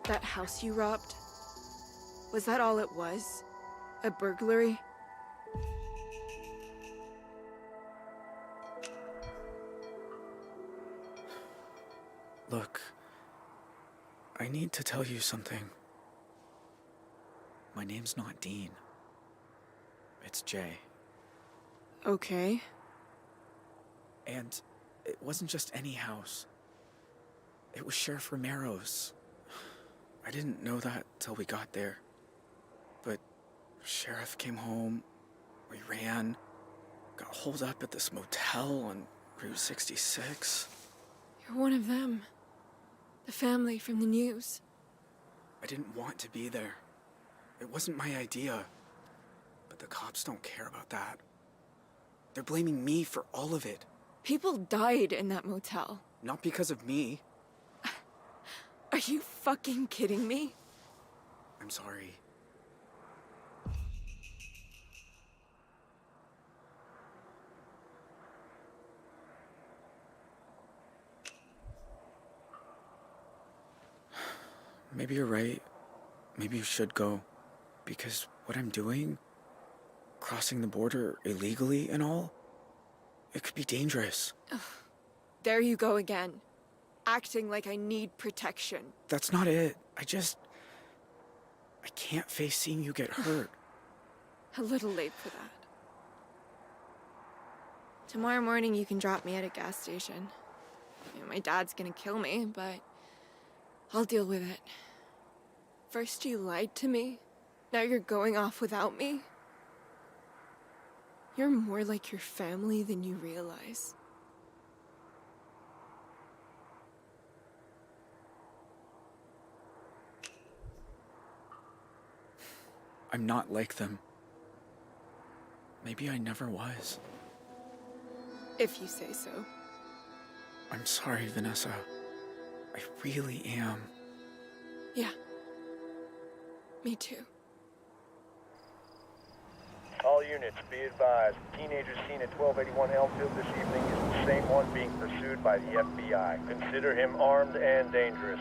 That house you robbed? Was that all it was? A burglary? Look, I need to tell you something. My name's not Dean. It's Jay. Okay. And it wasn't just any house. It was Sheriff Romero's. I didn't know that till we got there. But Sheriff came home, we ran, got holed up at this motel on Route 66. You're one of them. The family from the news. I didn't want to be there. It wasn't my idea. But the cops don't care about that. They're blaming me for all of it. People died in that motel. Not because of me. Are you fucking kidding me? I'm sorry. Maybe you're right. Maybe you should go. Because what I'm doing, crossing the border illegally and all, it could be dangerous. Ugh. There you go again. Acting like I need protection. That's not it. I can't face seeing you get hurt. A little late for that. Tomorrow morning you can drop me at a gas station. My dad's gonna kill me, but I'll deal with it. First you lied to me, now you're going off without me. You're more like your family than you realize. I'm not like them. Maybe I never was. If you say so. I'm sorry, Vanessa. I really am. Yeah. Me too. All units, be advised. The teenager seen at 1281 Elmfield this evening is the same one being pursued by the FBI. Consider him armed and dangerous.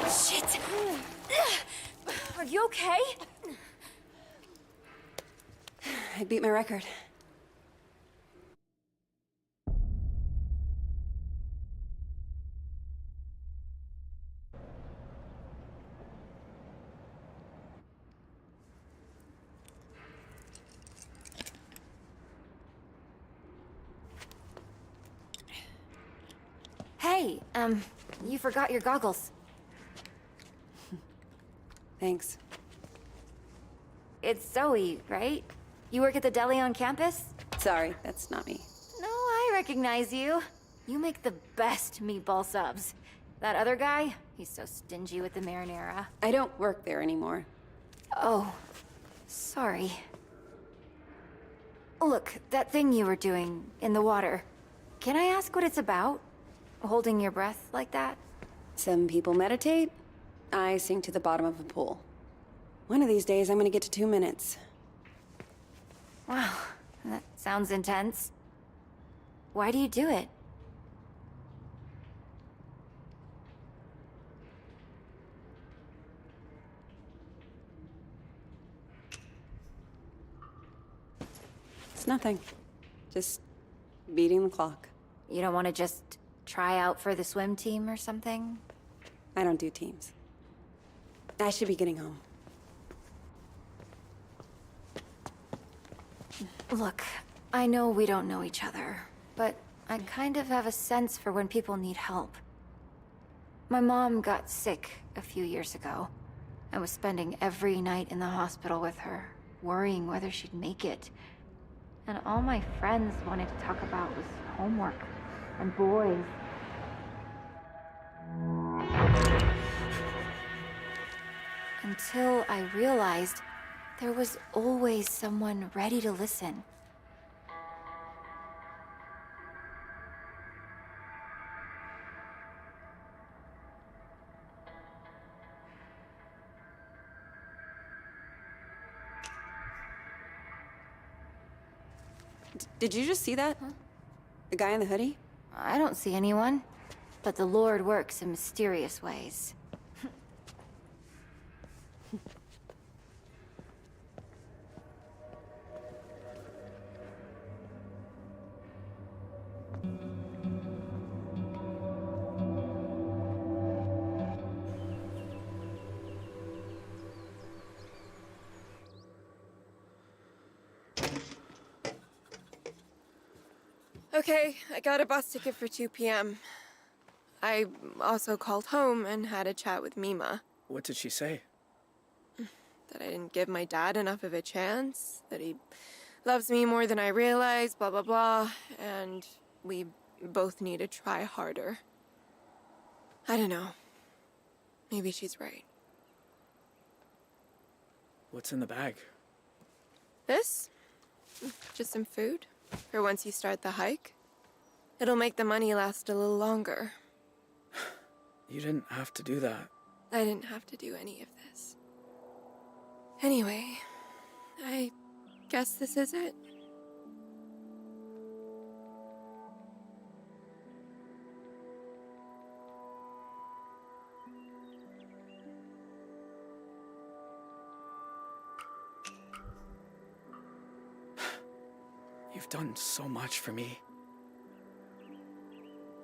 Shit! Are you okay? I beat my record. Hey, you forgot your goggles. Thanks. It's Zoe, right? You work at the deli on campus? Sorry, that's not me. No, I recognize you. You make the best meatball subs. That other guy, he's so stingy with the marinara. I don't work there anymore. Oh, sorry. Look, that thing you were doing in the water. Can I ask what it's about? Holding your breath like that? Some people meditate. I sink to the bottom of a pool. One of these days, I'm gonna get to 2 minutes. Wow, that sounds intense. Why do you do it? It's nothing. Just beating the clock. You don't want to just try out for the swim team or something? I don't do teams. I should be getting home. Look, I know we don't know each other, but I kind of have a sense for when people need help. My mom got sick a few years ago. I was spending every night in the hospital with her, worrying whether she'd make it. And all my friends wanted to talk about was homework and boys. Until I realized there was always someone ready to listen. Did you just see that? Huh? The guy in the hoodie? I don't see anyone, but the Lord works in mysterious ways. Okay, I got a bus ticket for 2 p.m. I also called home and had a chat with Mima. What did she say? That I didn't give my dad enough of a chance, that he loves me more than I realized, blah, blah, blah, and we both need to try harder. I don't know. Maybe she's right. What's in the bag? This? Just some food. For once you start the hike. It'll make the money last a little longer. You didn't have to do that. I didn't have to do any of this. Anyway, I guess this is it. You've done so much for me.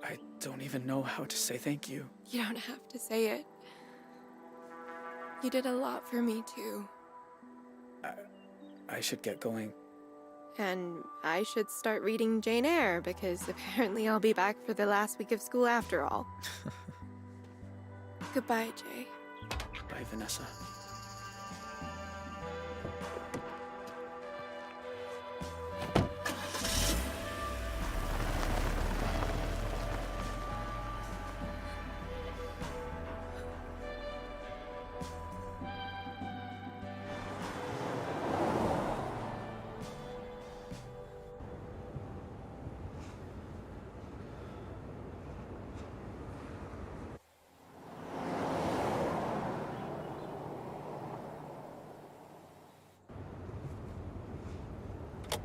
I don't even know how to say thank you. You don't have to say it. You did a lot for me, too. I should get going. And I should start reading Jane Eyre, because apparently I'll be back for the last week of school after all. Goodbye, Jay. Bye, Vanessa.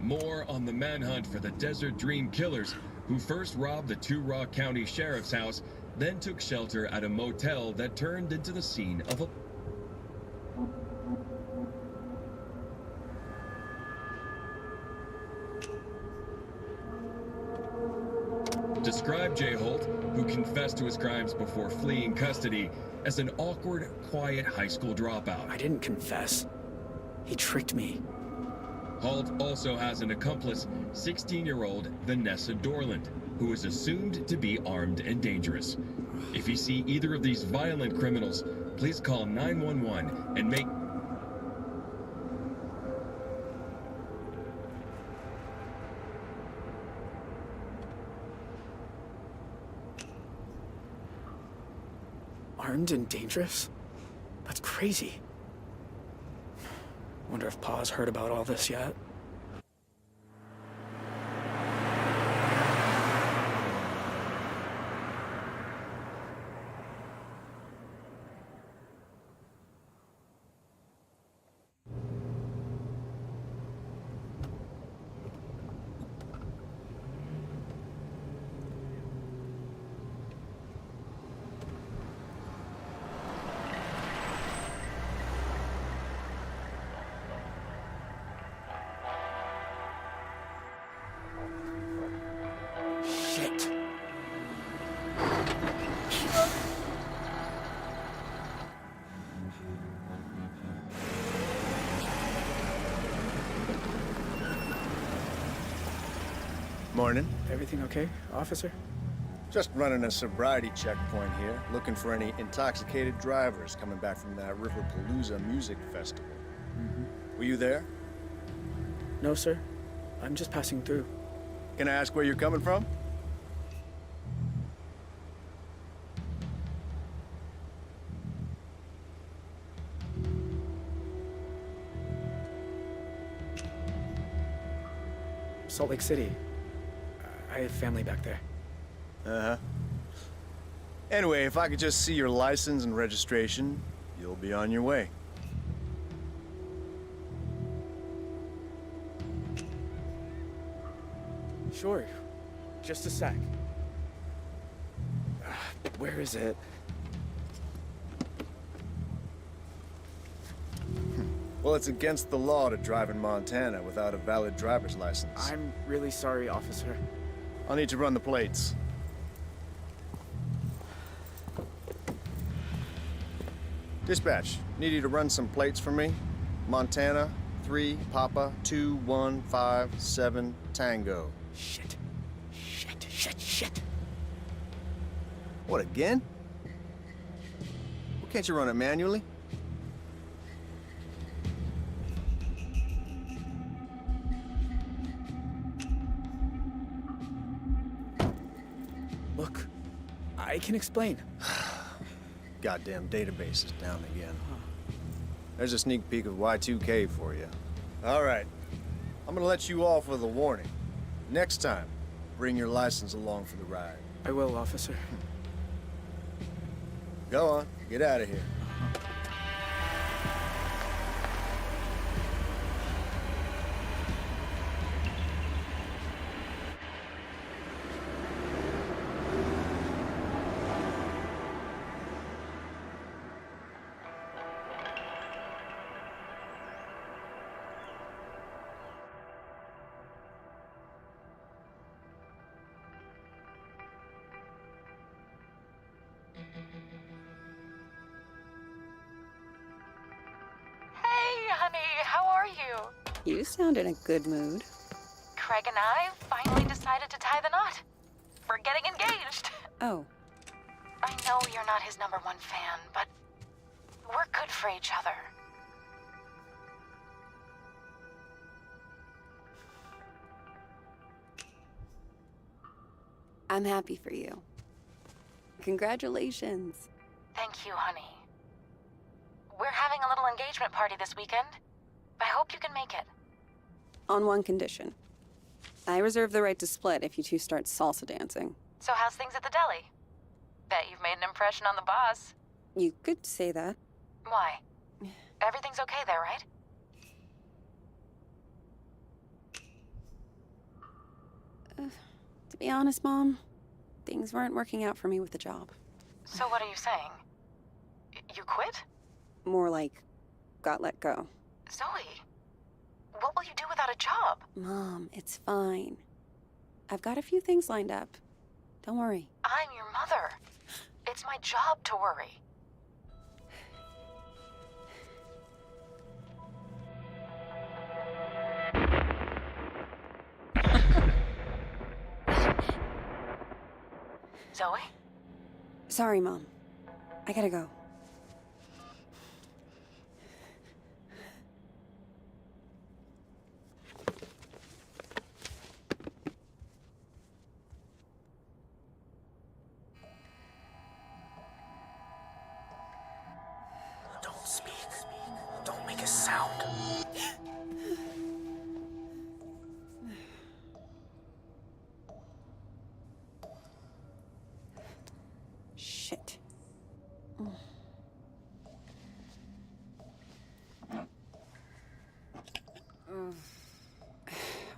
More on the manhunt for the Desert Dream killers, who first robbed the Two Rock County Sheriff's house, then took shelter at a motel that turned into the scene of a... Describe Jay Holt, who confessed to his crimes before fleeing custody, as an awkward, quiet high school dropout. I didn't confess. He tricked me. Holt also has an accomplice, 16-year-old Vanessa Dorland, who is assumed to be armed and dangerous. If you see either of these violent criminals, please call 911 and make... Armed and dangerous? That's crazy. Wonder if Pa's heard about all this yet. Shit. Morning. Everything okay, officer? Just running a sobriety checkpoint here, looking for any intoxicated drivers coming back from that Riverpalooza music festival. Were you there? No, sir. I'm just passing through. Can I ask where you're coming from? Salt Lake City. I have family back there. Uh-huh. Anyway, if I could just see your license and registration, you'll be on your way. Sure. Just a sec. Where is it? Well, it's against the law to drive in Montana without a valid driver's license. I'm really sorry, officer. I'll need to run the plates. Dispatch, need you to run some plates for me. Montana, 3, Papa, 2, 1, 5, 7, Tango. Shit. Shit. What, again? Well, can't you run it manually? Look, I can explain. Goddamn database is down again. There's a sneak peek of Y2K for you. All right. I'm gonna let you off with a warning. Next time, bring your license along for the ride. I will, officer. Go on. Get out of here. You sound in a good mood. Craig and I finally decided to tie the knot. We're getting engaged. Oh. I know you're not his #1 fan, but we're good for each other. I'm happy for you. Congratulations. Thank you, honey. We're having a little engagement party this weekend. I hope you can make it. On one condition. I reserve the right to split if you two start salsa dancing. So how's things at the deli? Bet you've made an impression on the boss. You could say that. Why? Everything's okay there, right? To be honest, Mom, things weren't working out for me with the job. So what are you saying? You quit? More like, got let go. Zoe, what will you do without a job? Mom, it's fine. I've got a few things lined up. Don't worry. I'm your mother. It's my job to worry. Zoe? Sorry, Mom. I gotta go. Don't speak. Don't make a sound. Shit.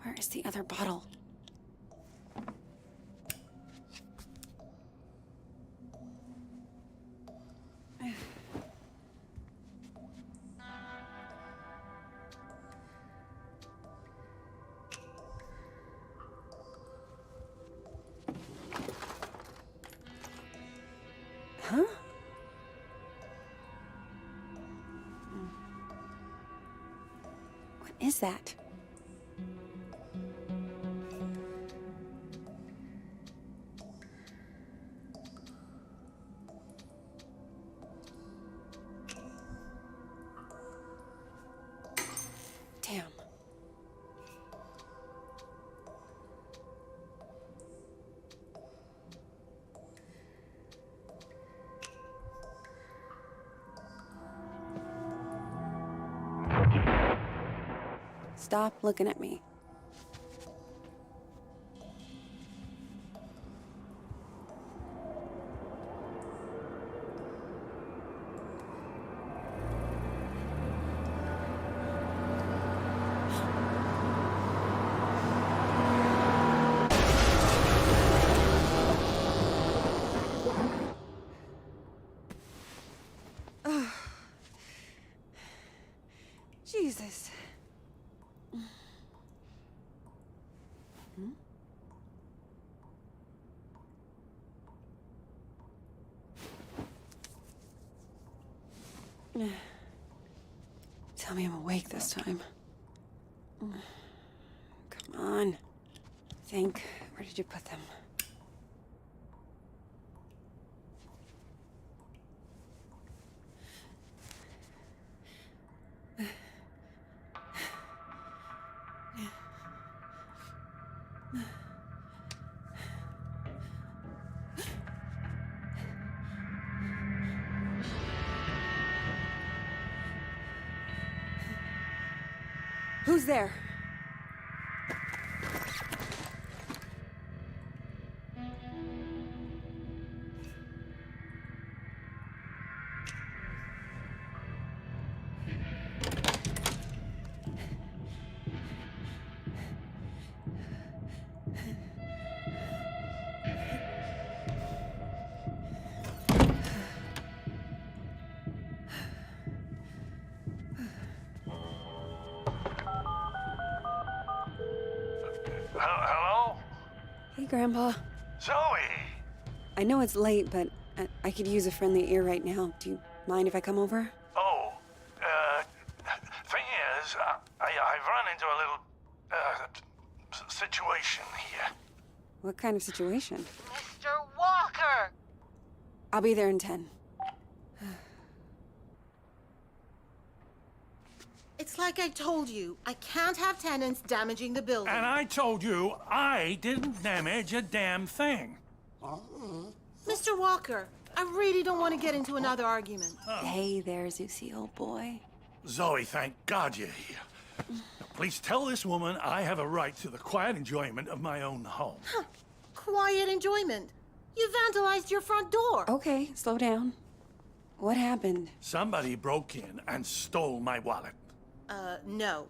Where is the other bottle? Huh? What is that? Damn. Stop looking at me. Jesus. Tell me I'm awake this time. Come on. Think. Where did you put them? Who's there? Hello? Hey, Grandpa. Zoe! I know it's late, but I could use a friendly ear right now. Do you mind if I come over? Oh, thing is, I've run into a little, situation here. What kind of situation? Mr. Walker! I'll be there in 10. It's like I told you. I can't have tenants damaging the building. And I told you I didn't damage a damn thing. Mr. Walker, I really don't want to get into another argument. Hey there, Zeusy, old boy. Zoe, thank God you're here. Now, please tell this woman I have a right to the quiet enjoyment of my own home. Huh. Quiet enjoyment. You vandalized your front door. Okay, slow down. What happened? Somebody broke in and stole my wallet. No.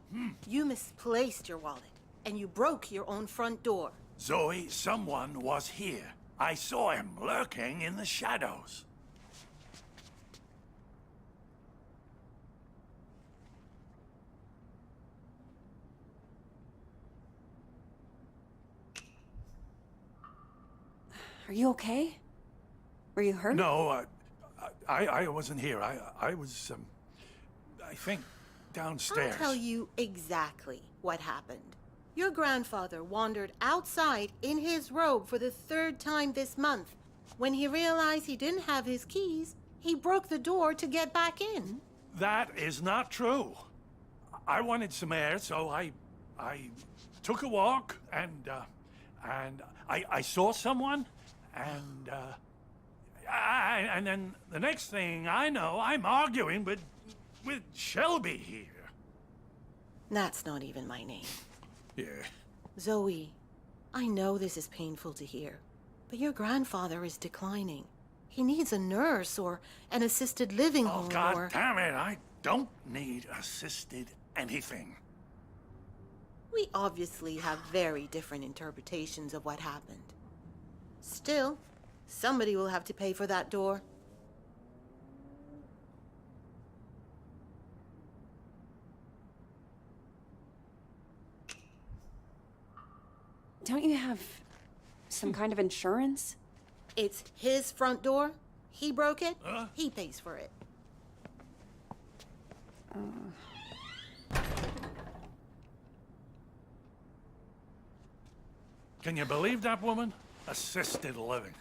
You misplaced your wallet, and you broke your own front door. Zoe, someone was here. I saw him lurking in the shadows. Are you okay? Were you hurt? No, I wasn't here. I was, I think, downstairs. I'll tell you exactly what happened. Your grandfather wandered outside in his robe for the 3rd time this month. When he realized he didn't have his keys, he broke the door to get back in. That is not true. I wanted some air, so I took a walk, and I saw someone, and then the next thing I know, I'm arguing with Shelby here. That's not even my name. Yeah. Zoe, I know this is painful to hear, but your grandfather is declining. He needs a nurse or an assisted living home God or... damn it, I don't need assisted anything. We obviously have very different interpretations of what happened. Still, somebody will have to pay for that door. Don't you have some kind of insurance? It's his front door. He broke it. He pays for it. Can you believe that woman? Assisted living.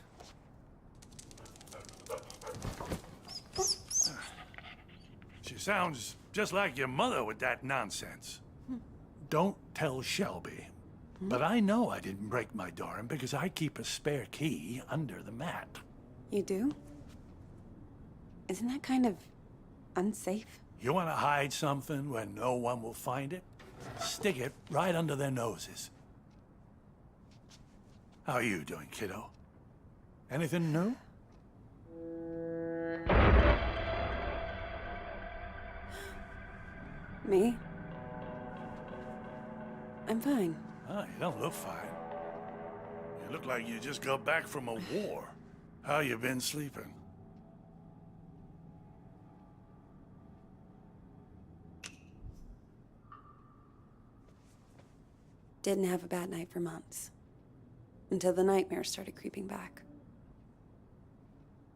She sounds just like your mother with that nonsense. Don't tell Shelby. But I know I didn't break my door in because I keep a spare key under the mat. You do? Isn't that kind of unsafe? You want to hide something where no one will find it? Stick it right under their noses. How are you doing, kiddo? Anything new? Me? I'm fine. Oh, you don't look fine. You look like you just got back from a war. How you been sleeping? Didn't have a bad night for months. Until the nightmares started creeping back.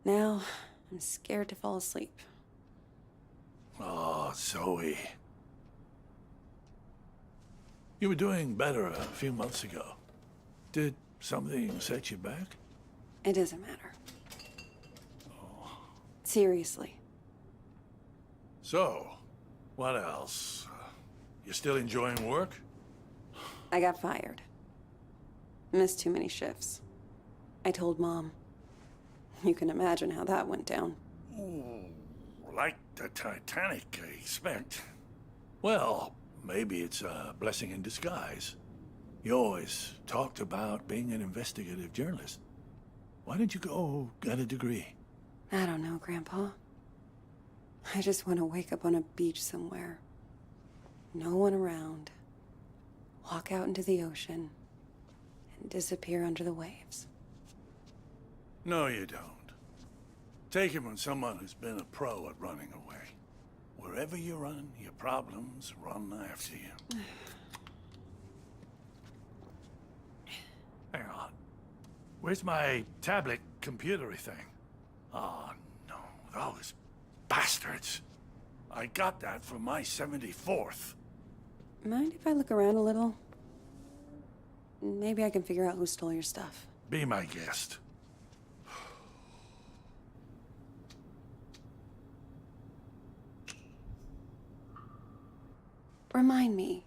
Now, I'm scared to fall asleep. Oh, Zoe. You were doing better a few months ago. Did something set you back? It doesn't matter. Seriously. So, what else? You still enjoying work? I got fired. Missed too many shifts. I told Mom. You can imagine how that went down. Ooh, like the Titanic, I expect. Well, maybe it's a blessing in disguise. You always talked about being an investigative journalist. Why didn't you go get a degree? I don't know, Grandpa. I just want to wake up on a beach somewhere. No one around. Walk out into the ocean. And disappear under the waves. No, you don't. Take it from someone who's been a pro at running away. Wherever you run, your problems run after you. Hang on. Where's my tablet computery thing? Oh, no. Those bastards. I got that from my 74th. Mind if I look around a little? Maybe I can figure out who stole your stuff. Be my guest. Remind me,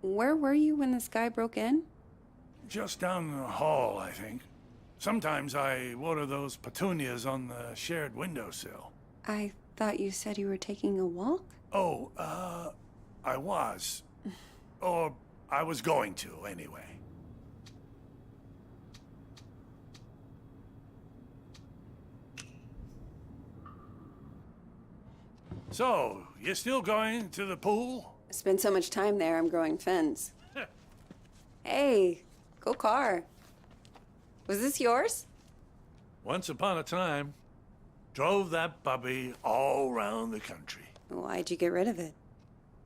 where were you when this guy broke in? Just down the hall, I think. Sometimes I water those petunias on the shared windowsill. I thought you said you were taking a walk? Oh, I was. Or I was going to, anyway. So, you still going to the pool? Spent so much time there, I'm growing fins. Hey, Go car. Was this yours? Once upon a time, drove that puppy all around the country. Why'd you get rid of it?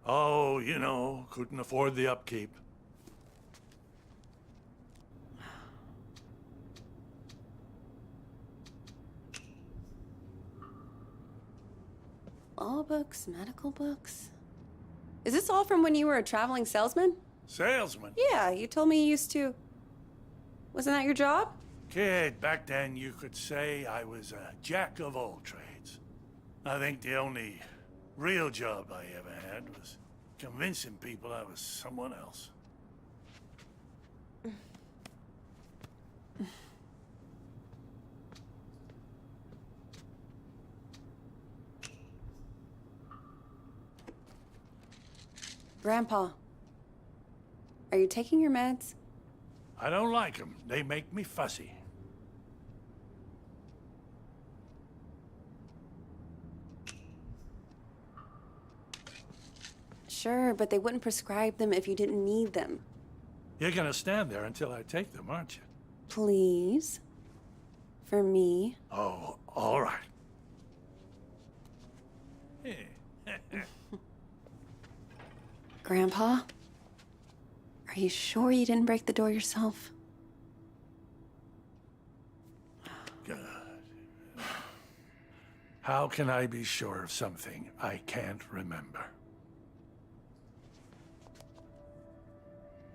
Oh, you know, couldn't afford the upkeep. Law books, medical books. Is this all from when you were a traveling salesman? Salesman? Yeah, you told me you used to. Wasn't that your job? Kid, back then you could say I was a jack of all trades. I think the only real job I ever had was convincing people I was someone else. Grandpa, are you taking your meds? I don't like them. They make me fussy. Sure, but they wouldn't prescribe them if you didn't need them. You're gonna stand there until I take them, aren't you? Please. For me. Oh, all right. Grandpa? Are you sure you didn't break the door yourself? Good. How can I be sure of something I can't remember?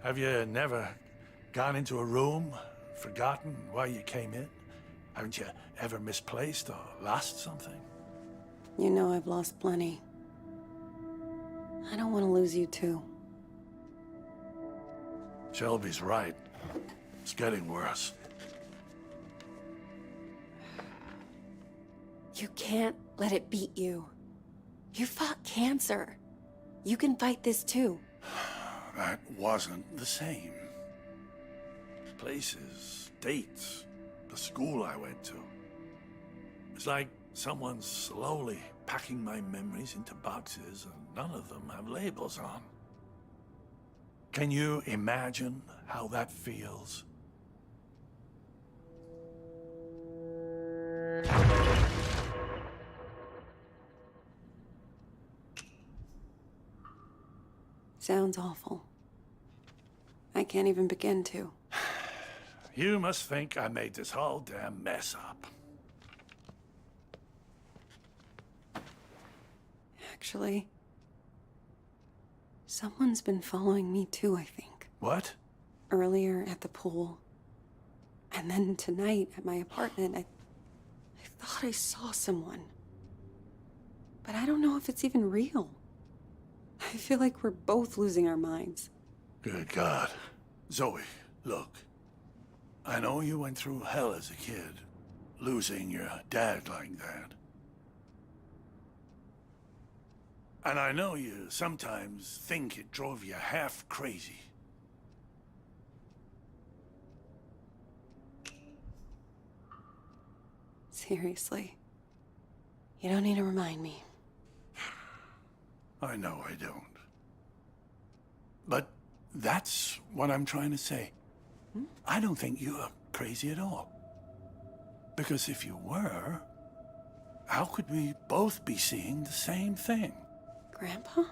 Have you never gone into a room, forgotten why you came in? Haven't you ever misplaced or lost something? You know I've lost plenty. I don't want to lose you too. Shelby's right. It's getting worse. You can't let it beat you. You fought cancer. You can fight this too. That wasn't the same. Places, dates, the school I went to. It's like someone's slowly packing my memories into boxes and none of them have labels on. Can you imagine how that feels? Sounds awful. I can't even begin to. You must think I made this whole damn mess up. Actually, someone's been following me too, I think. What? Earlier at the pool. And then tonight at my apartment, I thought I saw someone. But I don't know if it's even real. I feel like we're both losing our minds. Good God. Zoe, look. I know you went through hell as a kid, losing your dad like that. And I know you sometimes think it drove you half crazy. Seriously. You don't need to remind me. I know I don't. But that's what I'm trying to say. I don't think you're crazy at all. Because if you were, how could we both be seeing the same thing? Grandpa?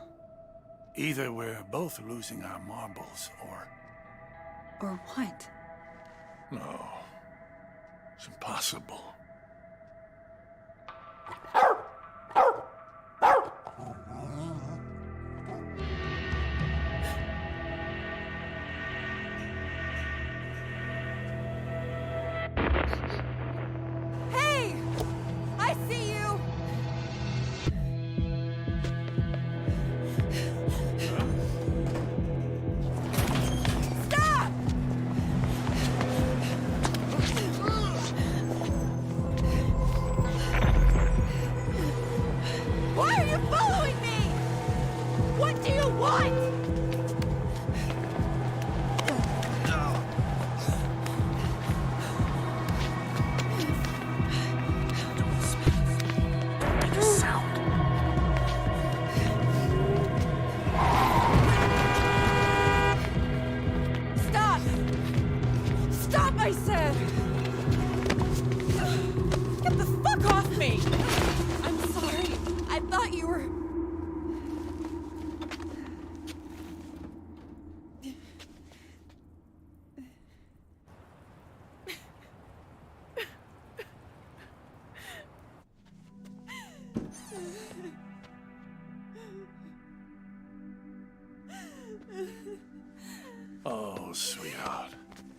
Either we're both losing our marbles, or... Or what? No. It's impossible. Hey! I see you! Stop! Why are you following me? What do you want? Stop!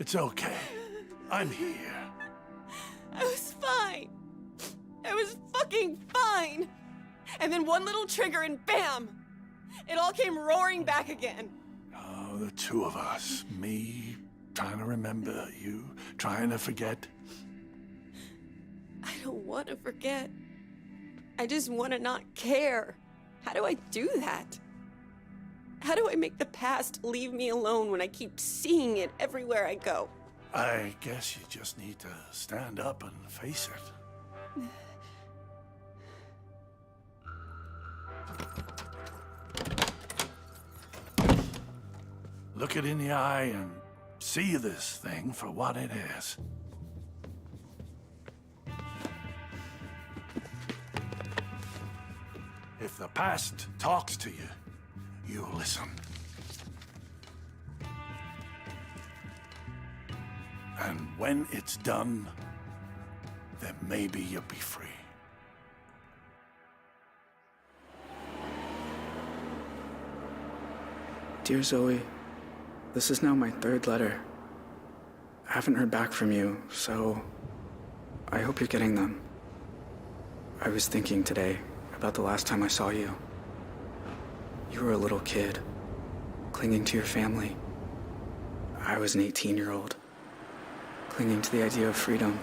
It's okay. I'm here. I was fine. I was fucking fine. And then one little trigger and bam! It all came roaring back again. Oh, the two of us. Me trying to remember, you trying to forget. I don't want to forget. I just want to not care. How do I do that? How do I make the past leave me alone when I keep seeing it everywhere I go? I guess you just need to stand up and face it. Look it in the eye and see this thing for what it is. If the past talks to you, you listen. And when it's done, then maybe you'll be free. Dear Zoe, this is now my third letter. I haven't heard back from you, so I hope you're getting them. I was thinking today about the last time I saw you. You were a little kid, clinging to your family. I was an 18-year-old, clinging to the idea of freedom.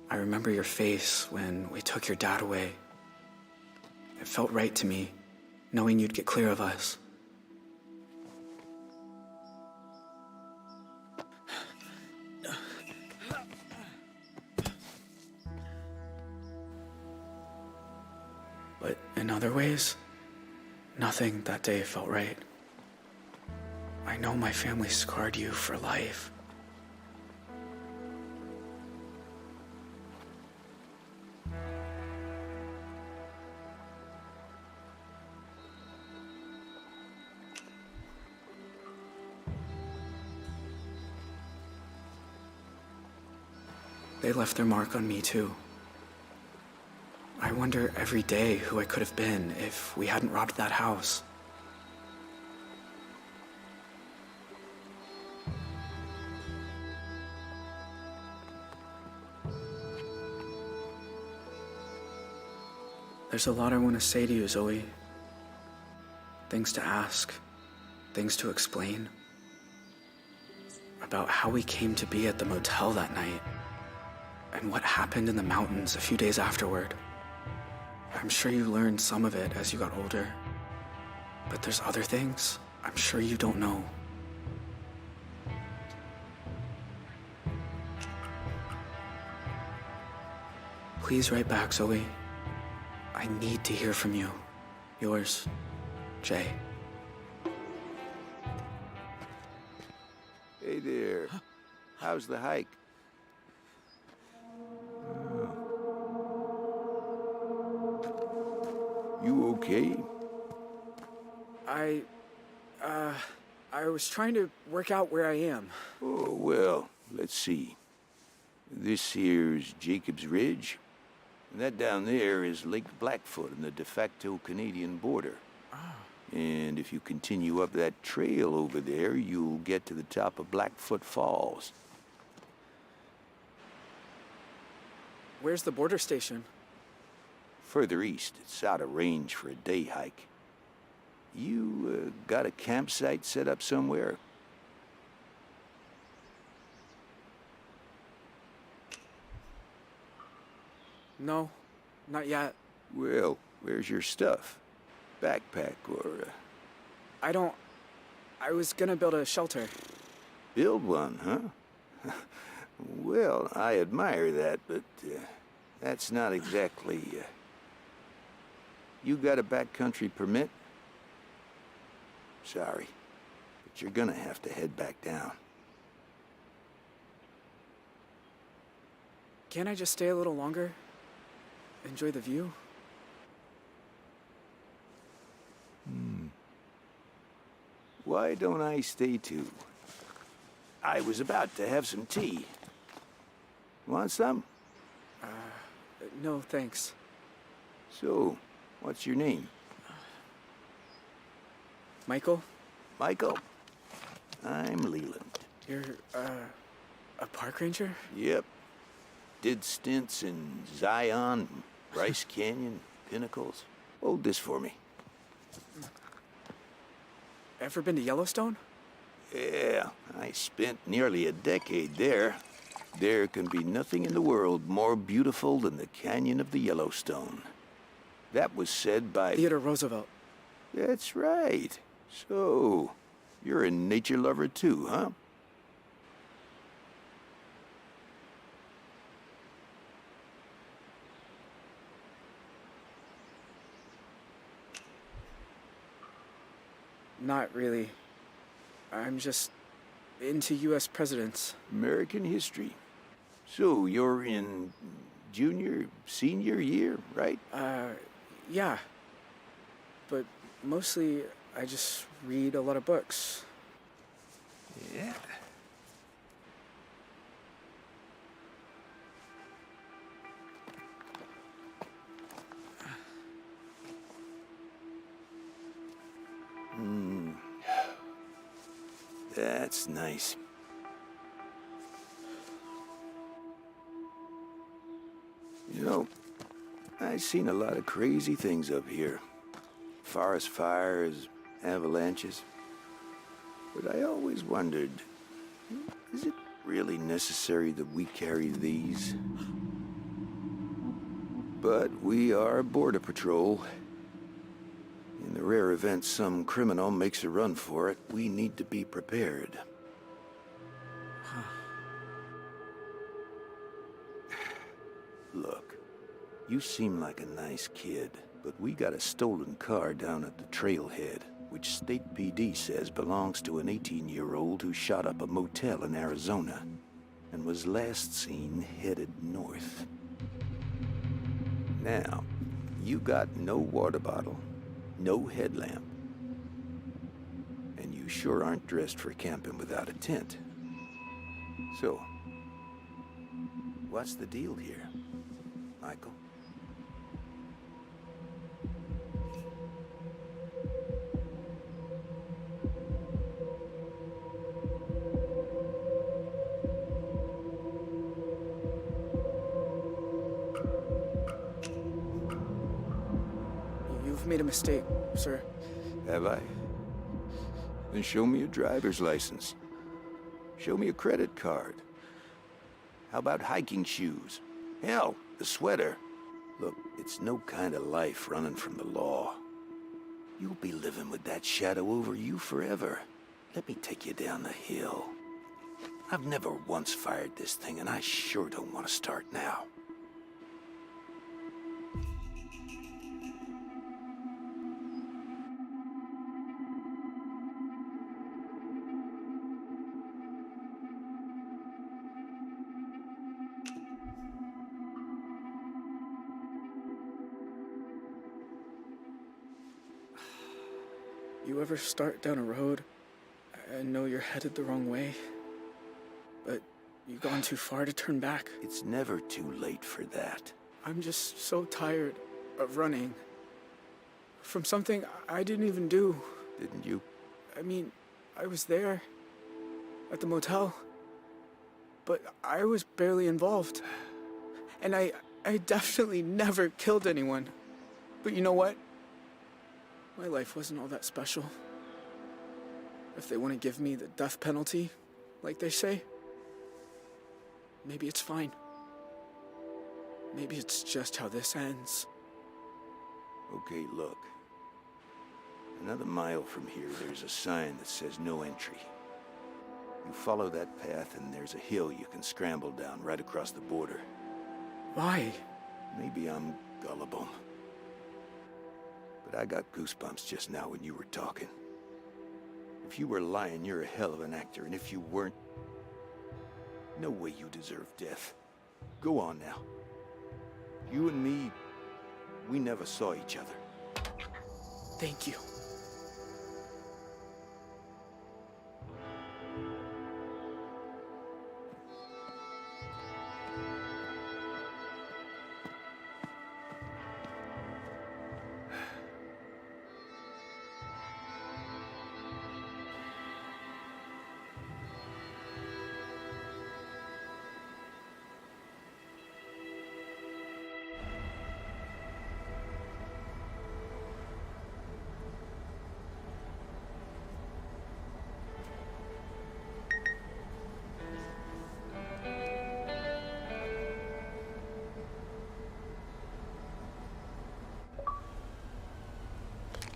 I remember your face when we took your dad away. It felt right to me, knowing you'd get clear of us. But in other ways, nothing that day felt right. I know my family scarred you for life. They left their mark on me, too. I wonder every day who I could have been if we hadn't robbed that house. There's a lot I want to say to you, Zoe. Things to ask, things to explain. About how we came to be at the motel that night. And what happened in the mountains a few days afterward. I'm sure you learned some of it as you got older. But there's other things I'm sure you don't know. Please write back, Zoe. I need to hear from you. Yours, Jay. Hey there. How's the hike? You okay? I was trying to work out where I am. Oh, well, let's see. This here's Jacob's Ridge. And that down there is Lake Blackfoot on the de facto Canadian border. And if you continue up that trail over there, you'll get to the top of Blackfoot Falls. Where's the border station? Further east, it's out of range for a day hike. You got a campsite set up somewhere? No, not yet. Well, where's your stuff? Backpack or... I was gonna build a shelter. Build one, huh? Well, I admire that, but that's not exactly... You got a backcountry permit? Sorry, but you're gonna have to head back down. Can't I just stay a little longer? Enjoy the view? Why don't I stay too? I was about to have some tea. Want some? No, thanks. So, what's your name? Michael? Michael? I'm Leland. You're, a park ranger? Yep. Did stints in Zion, Bryce Canyon, Pinnacles. Hold this for me. Ever been to Yellowstone? Yeah, I spent nearly a decade there. There can be nothing in the world more beautiful than the canyon of the Yellowstone. That was said by... Theodore Roosevelt. That's right. So, you're a nature lover too, huh? Not really. I'm just into U.S. presidents. American history. So, you're in senior year, right? Yeah. But mostly, I just read a lot of books. Yeah. That's nice. You know, I've seen a lot of crazy things up here. Forest fires, avalanches. But I always wondered, is it really necessary that we carry these? But we are Border Patrol. In the rare event some criminal makes a run for it, we need to be prepared. Look, you seem like a nice kid, but we got a stolen car down at the trailhead, which State PD says belongs to an 18-year-old who shot up a motel in Arizona and was last seen headed north. Now, you got no water bottle, no headlamp, and you sure aren't dressed for camping without a tent. So, what's the deal here, Michael? You've made a mistake, sir. Have I? Then show me a driver's license. Show me a credit card. How about hiking shoes? Hell, a sweater. Look, it's no kind of life running from the law. You'll be living with that shadow over you forever. Let me take you down the hill. I've never once fired this thing, and I sure don't want to start now. You ever start down a road and know you're headed the wrong way, but you've gone too far to turn back? It's never too late for that. I'm just so tired of running from something I didn't even do. Didn't you? I mean, I was there at the motel, but I was barely involved. And I definitely never killed anyone. But you know what? My life wasn't all that special. If they want to give me the death penalty, like they say, maybe it's fine. Maybe it's just how this ends. Okay, look. Another mile from here, there's a sign that says no entry. You follow that path and there's a hill you can scramble down right across the border. Why? Maybe I'm gullible. But I got goosebumps just now when you were talking. If you were lying, you're a hell of an actor, and if you weren't, no way you deserve death. Go on now. You and me, we never saw each other. Thank you.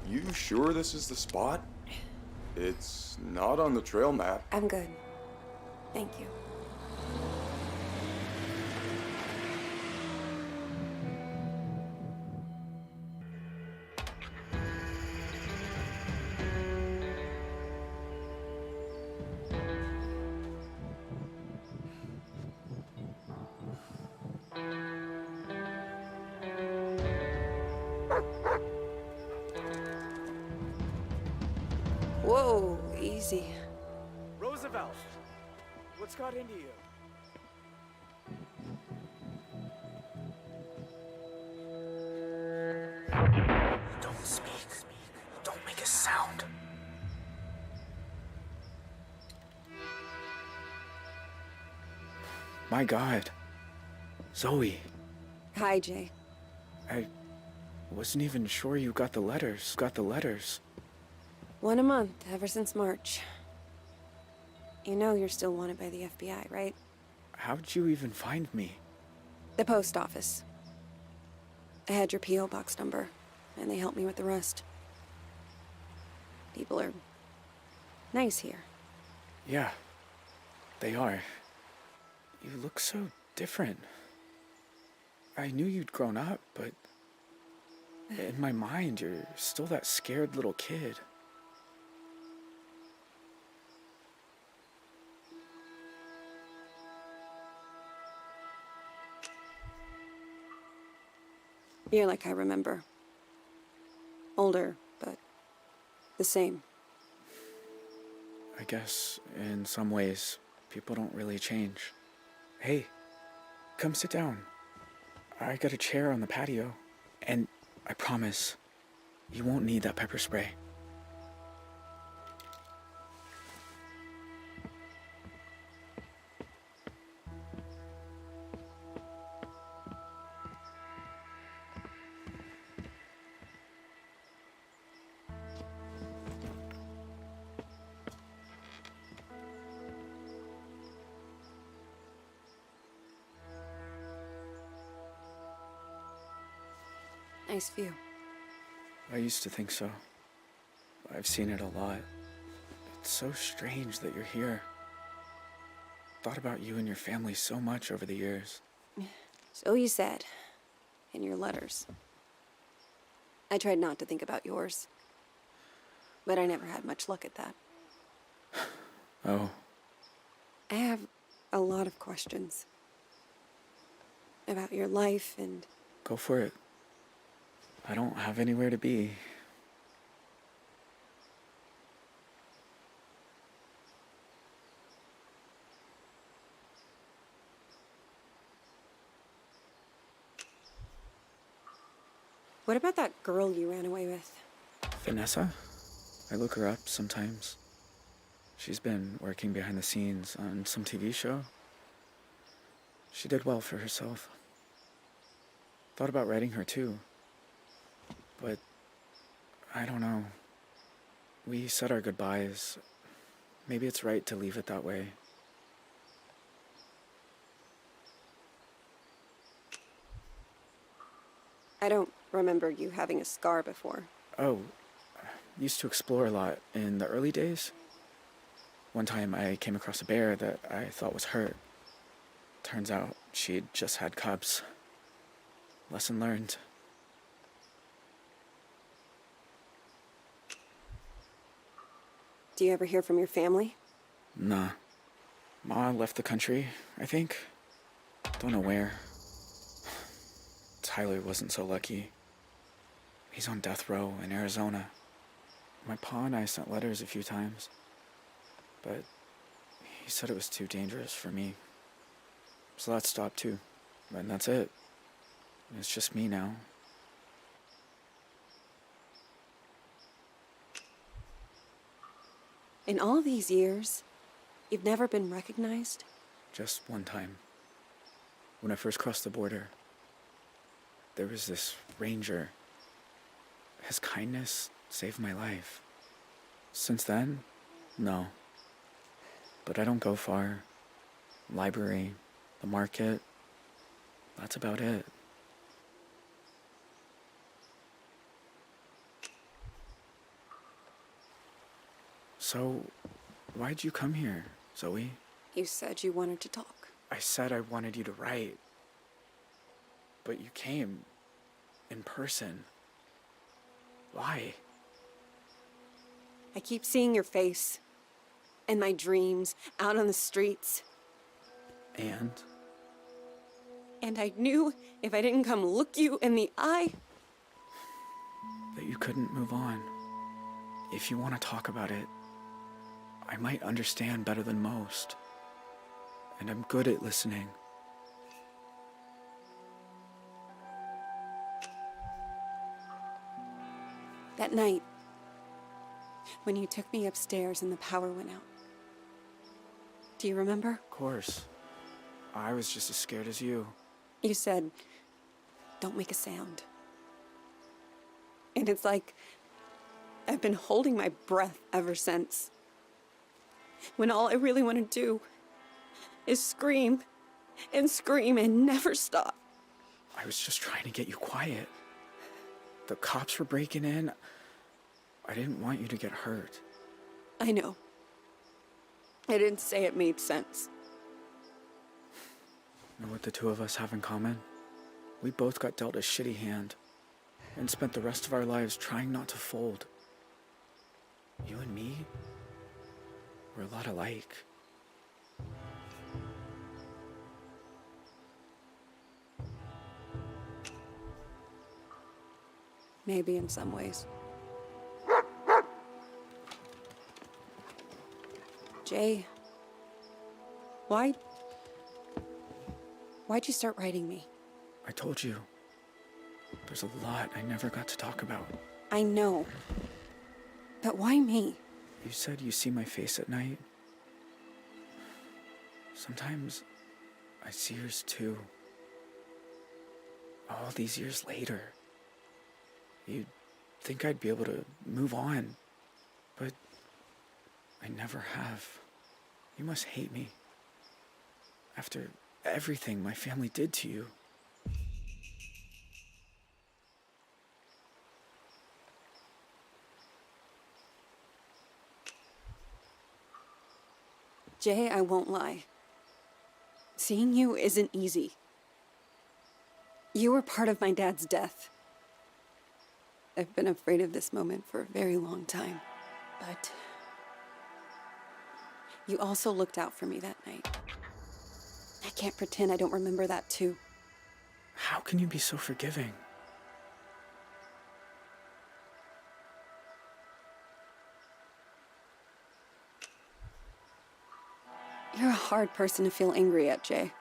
You sure this is the spot? It's not on the trail map. I'm good. Thank you. Whoa, easy. Roosevelt, what's got into you? Don't speak. Don't make a sound. My God. Zoe. Hi, Jay. I wasn't even sure you got the letters. One a month, ever since March. You know you're still wanted by the FBI, right? How'd you even find me? The post office. I had your P.O. box number, and they helped me with the rest. People are nice here. Yeah, they are. You look so different. I knew you'd grown up, but in my mind, you're still that scared little kid. You're like I remember. Older, but the same. I guess, in some ways, people don't really change. Hey, come sit down. I got a chair on the patio, and I promise, you won't need that pepper spray. Nice view. I used to think so. I've seen it a lot. It's so strange that you're here. Thought about you and your family so much over the years. So you said. In your letters. I tried not to think about yours. But I never had much luck at that. Oh. I have a lot of questions. About your life and... Go for it. I don't have anywhere to be. What about that girl you ran away with? Vanessa? I look her up sometimes. She's been working behind the scenes on some TV show. She did well for herself. Thought about writing her too. But I don't know. We said our goodbyes. Maybe it's right to leave it that way. I don't remember you having a scar before. Oh, used to explore a lot in the early days. One time I came across a bear that I thought was hurt. Turns out she'd just had cubs. Lesson learned. Do you ever hear from your family? Nah. Ma left the country, I think. Don't know where. Tyler wasn't so lucky. He's on death row in Arizona. My pa and I sent letters a few times, but he said it was too dangerous for me. So that stopped too. And that's it. It's just me now. In all these years, you've never been recognized? Just one time. When I first crossed the border, there was this ranger. His kindness saved my life. Since then, no. But I don't go far. Library, the market, that's about it. So, why'd you come here, Zoe? You said you wanted to talk. I said I wanted you to write. But you came in person. Why? I keep seeing your face in my dreams, out on the streets. And? And I knew if I didn't come look you in the eye... that you couldn't move on. If you want to talk about it, I might understand better than most. And I'm good at listening. That night, when you took me upstairs and the power went out. Do you remember? Of course. I was just as scared as you. You said, "Don't make a sound." And it's like I've been holding my breath ever since. When all I really want to do is scream and scream and never stop. I was just trying to get you quiet. The cops were breaking in. I didn't want you to get hurt. I know. I didn't say it made sense. Know what the two of us have in common? We both got dealt a shitty hand and spent the rest of our lives trying not to fold. You and me, we're a lot alike. Maybe in some ways. Jay, why'd you start writing me? I told you. There's a lot I never got to talk about. I know. But why me? You said you see my face at night. Sometimes I see yours too. All these years later. You'd think I'd be able to move on, but I never have. You must hate me. After everything my family did to you. Jay, I won't lie. Seeing you isn't easy. You were part of my dad's death. I've been afraid of this moment for a very long time. But you also looked out for me that night. I can't pretend I don't remember that too. How can you be so forgiving? You're a hard person to feel angry at, Jay.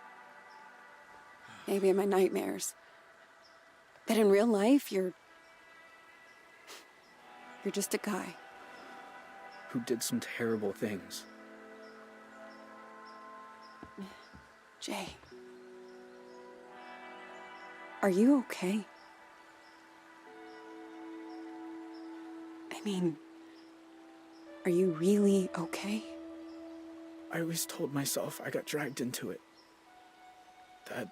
Maybe in my nightmares. But in real life, you're just a guy. Who did some terrible things. Jay. Are you okay? I mean, are you really okay? I always told myself I got dragged into it. That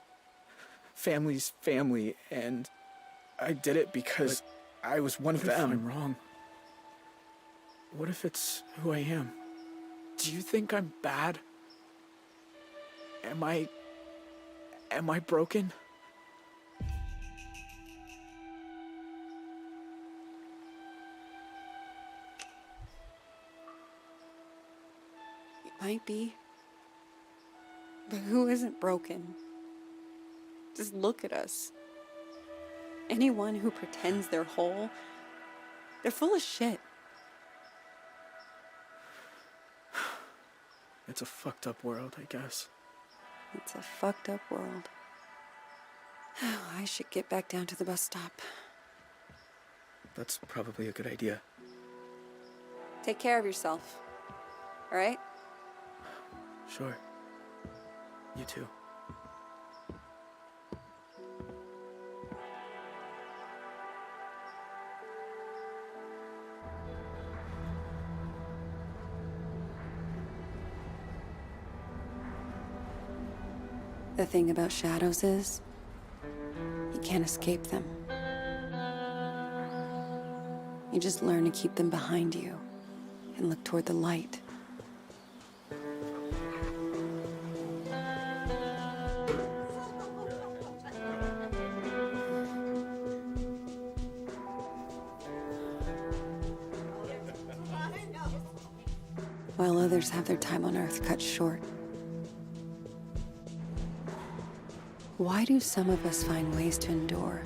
family's family, and I did it because I was one of them. I'm wrong. What if it's who I am? Do you think I'm bad? Am I broken? It might be. But who isn't broken? Just look at us. Anyone who pretends they're whole, they're full of shit. It's a fucked up world, I guess. It's a fucked up world. I should get back down to the bus stop. That's probably a good idea. Take care of yourself. All right? Sure. You too. The thing about shadows is, you can't escape them. You just learn to keep them behind you and look toward the light. While others have their time on Earth cut short. Why do some of us find ways to endure?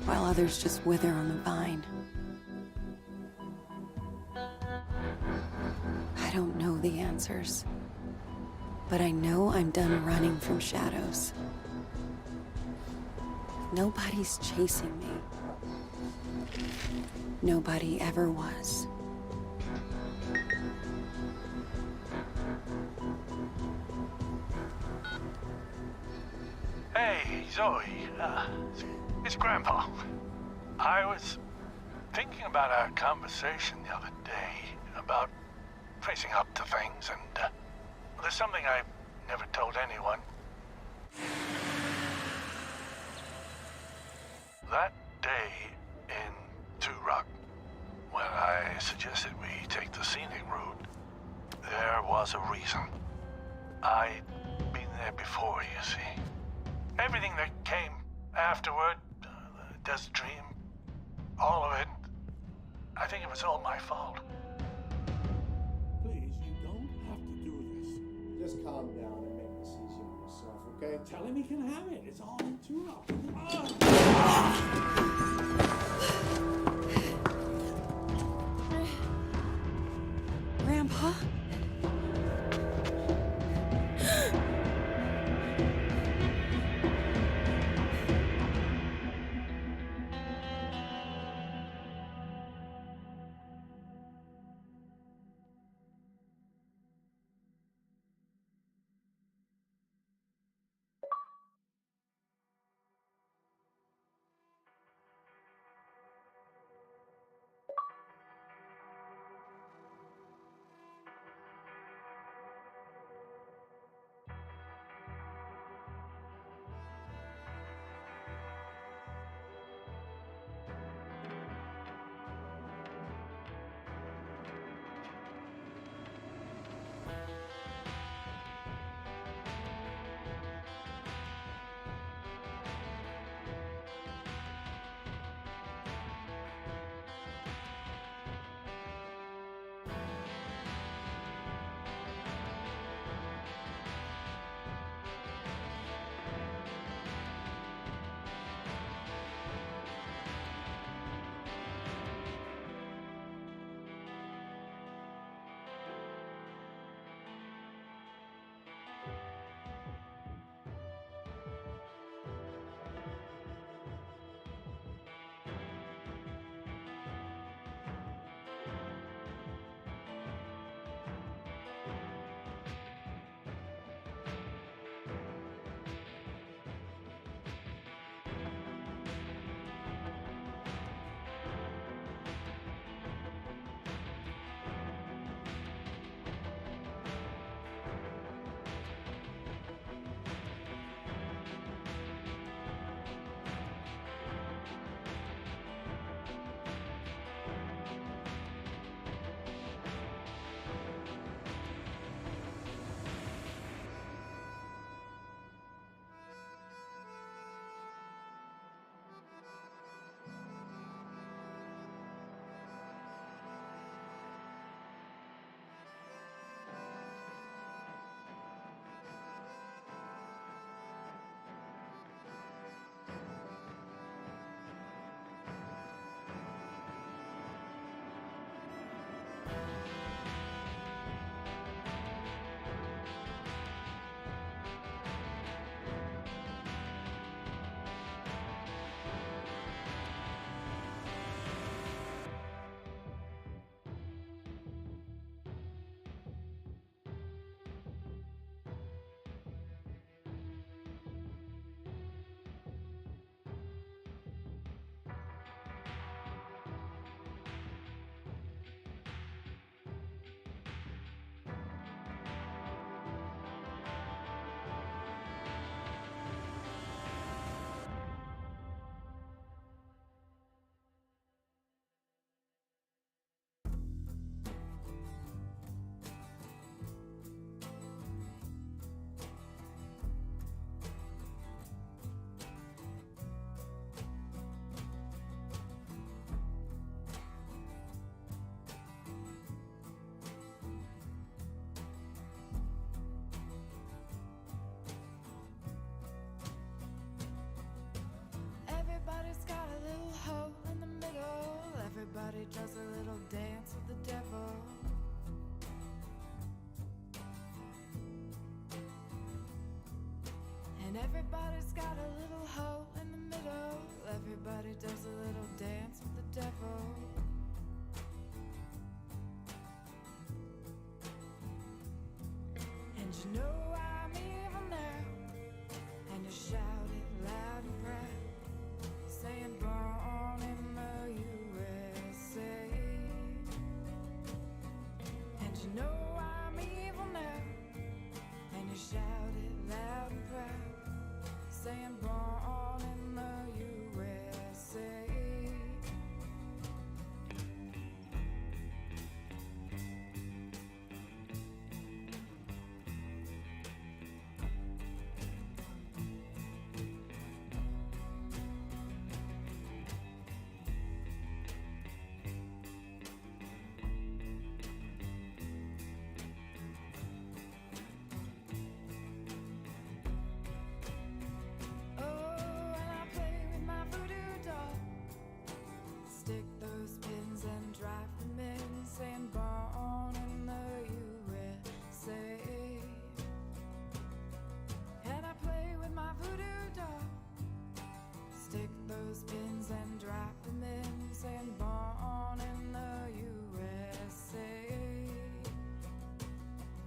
While others just wither on the vine. I don't know the answers, but I know I'm done running from shadows. Nobody's chasing me. Nobody ever was. Hey, Zoe. It's Grandpa. I was thinking about our conversation the other day about facing up to things, and there's something I've never told anyone. That day in Two Rock, when I suggested we take the scenic route, there was a reason. I'd been there before, you see. Everything that came afterward, the desert dream, all of it, I think it was all my fault. Please, you don't have to do this. Just calm down and make this easy on yourself, okay? Tell him he can have it. It's all too rough. Grandpa? everybody's got a little hole in the middle. Everybody does a little dance with the devil. And you know I'm evil now, and you shout it loud and proud, saying born in the USA. And you know I'm evil now, and you shout it loud and proud, saying born in the USA. Stick those pins and drive them in, saying born in the USA. And I play with my voodoo doll. Stick those pins and drive them in, saying born in the USA.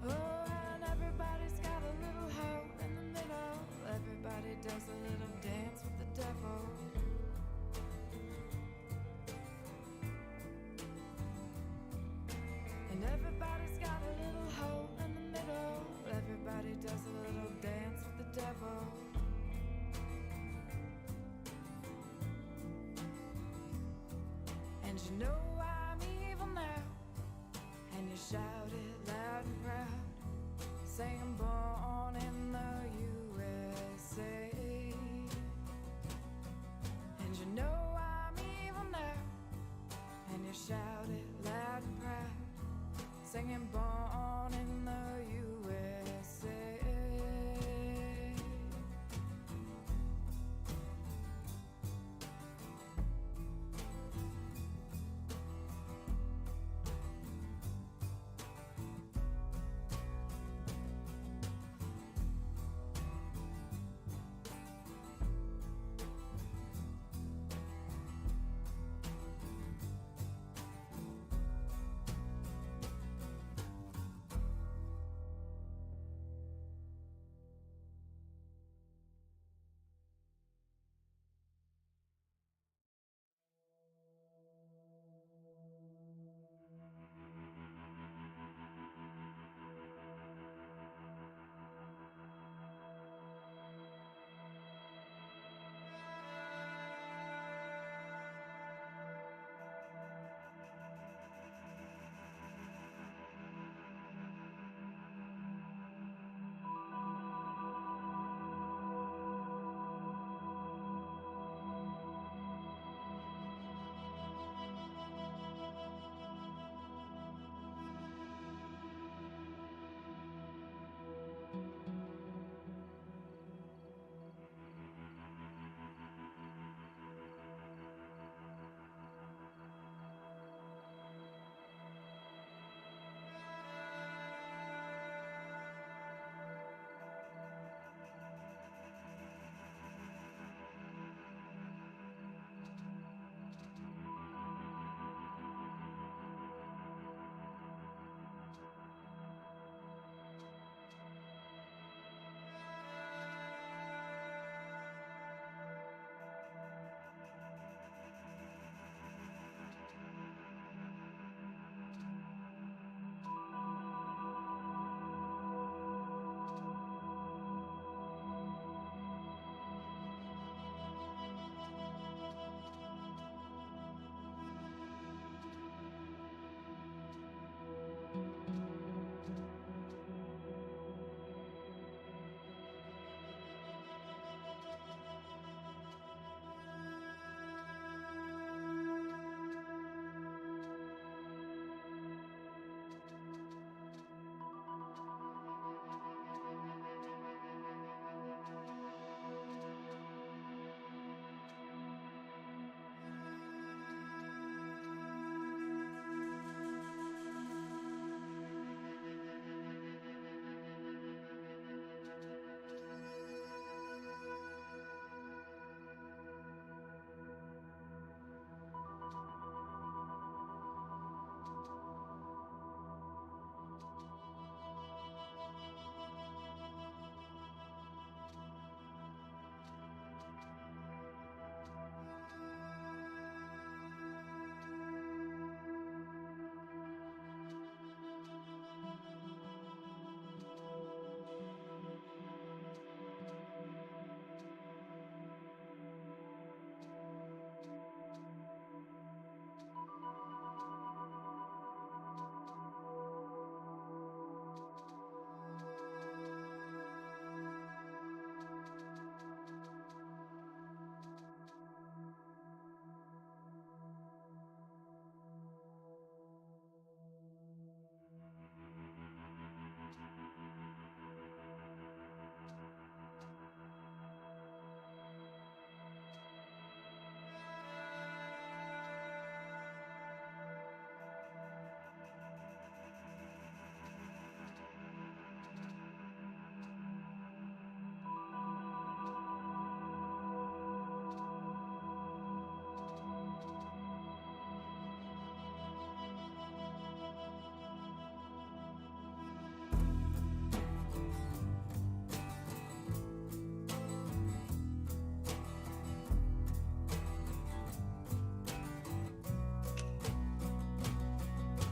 Oh, and everybody's got a little hole in the middle. Everybody does a little dance with the devil. And everybody's got a little hole in the middle. Everybody does a little dance with the devil. And you know I'm evil now, and you shout it loud and proud, saying born in the USA. And you know I'm evil now, and you shout it loud and proud, singing born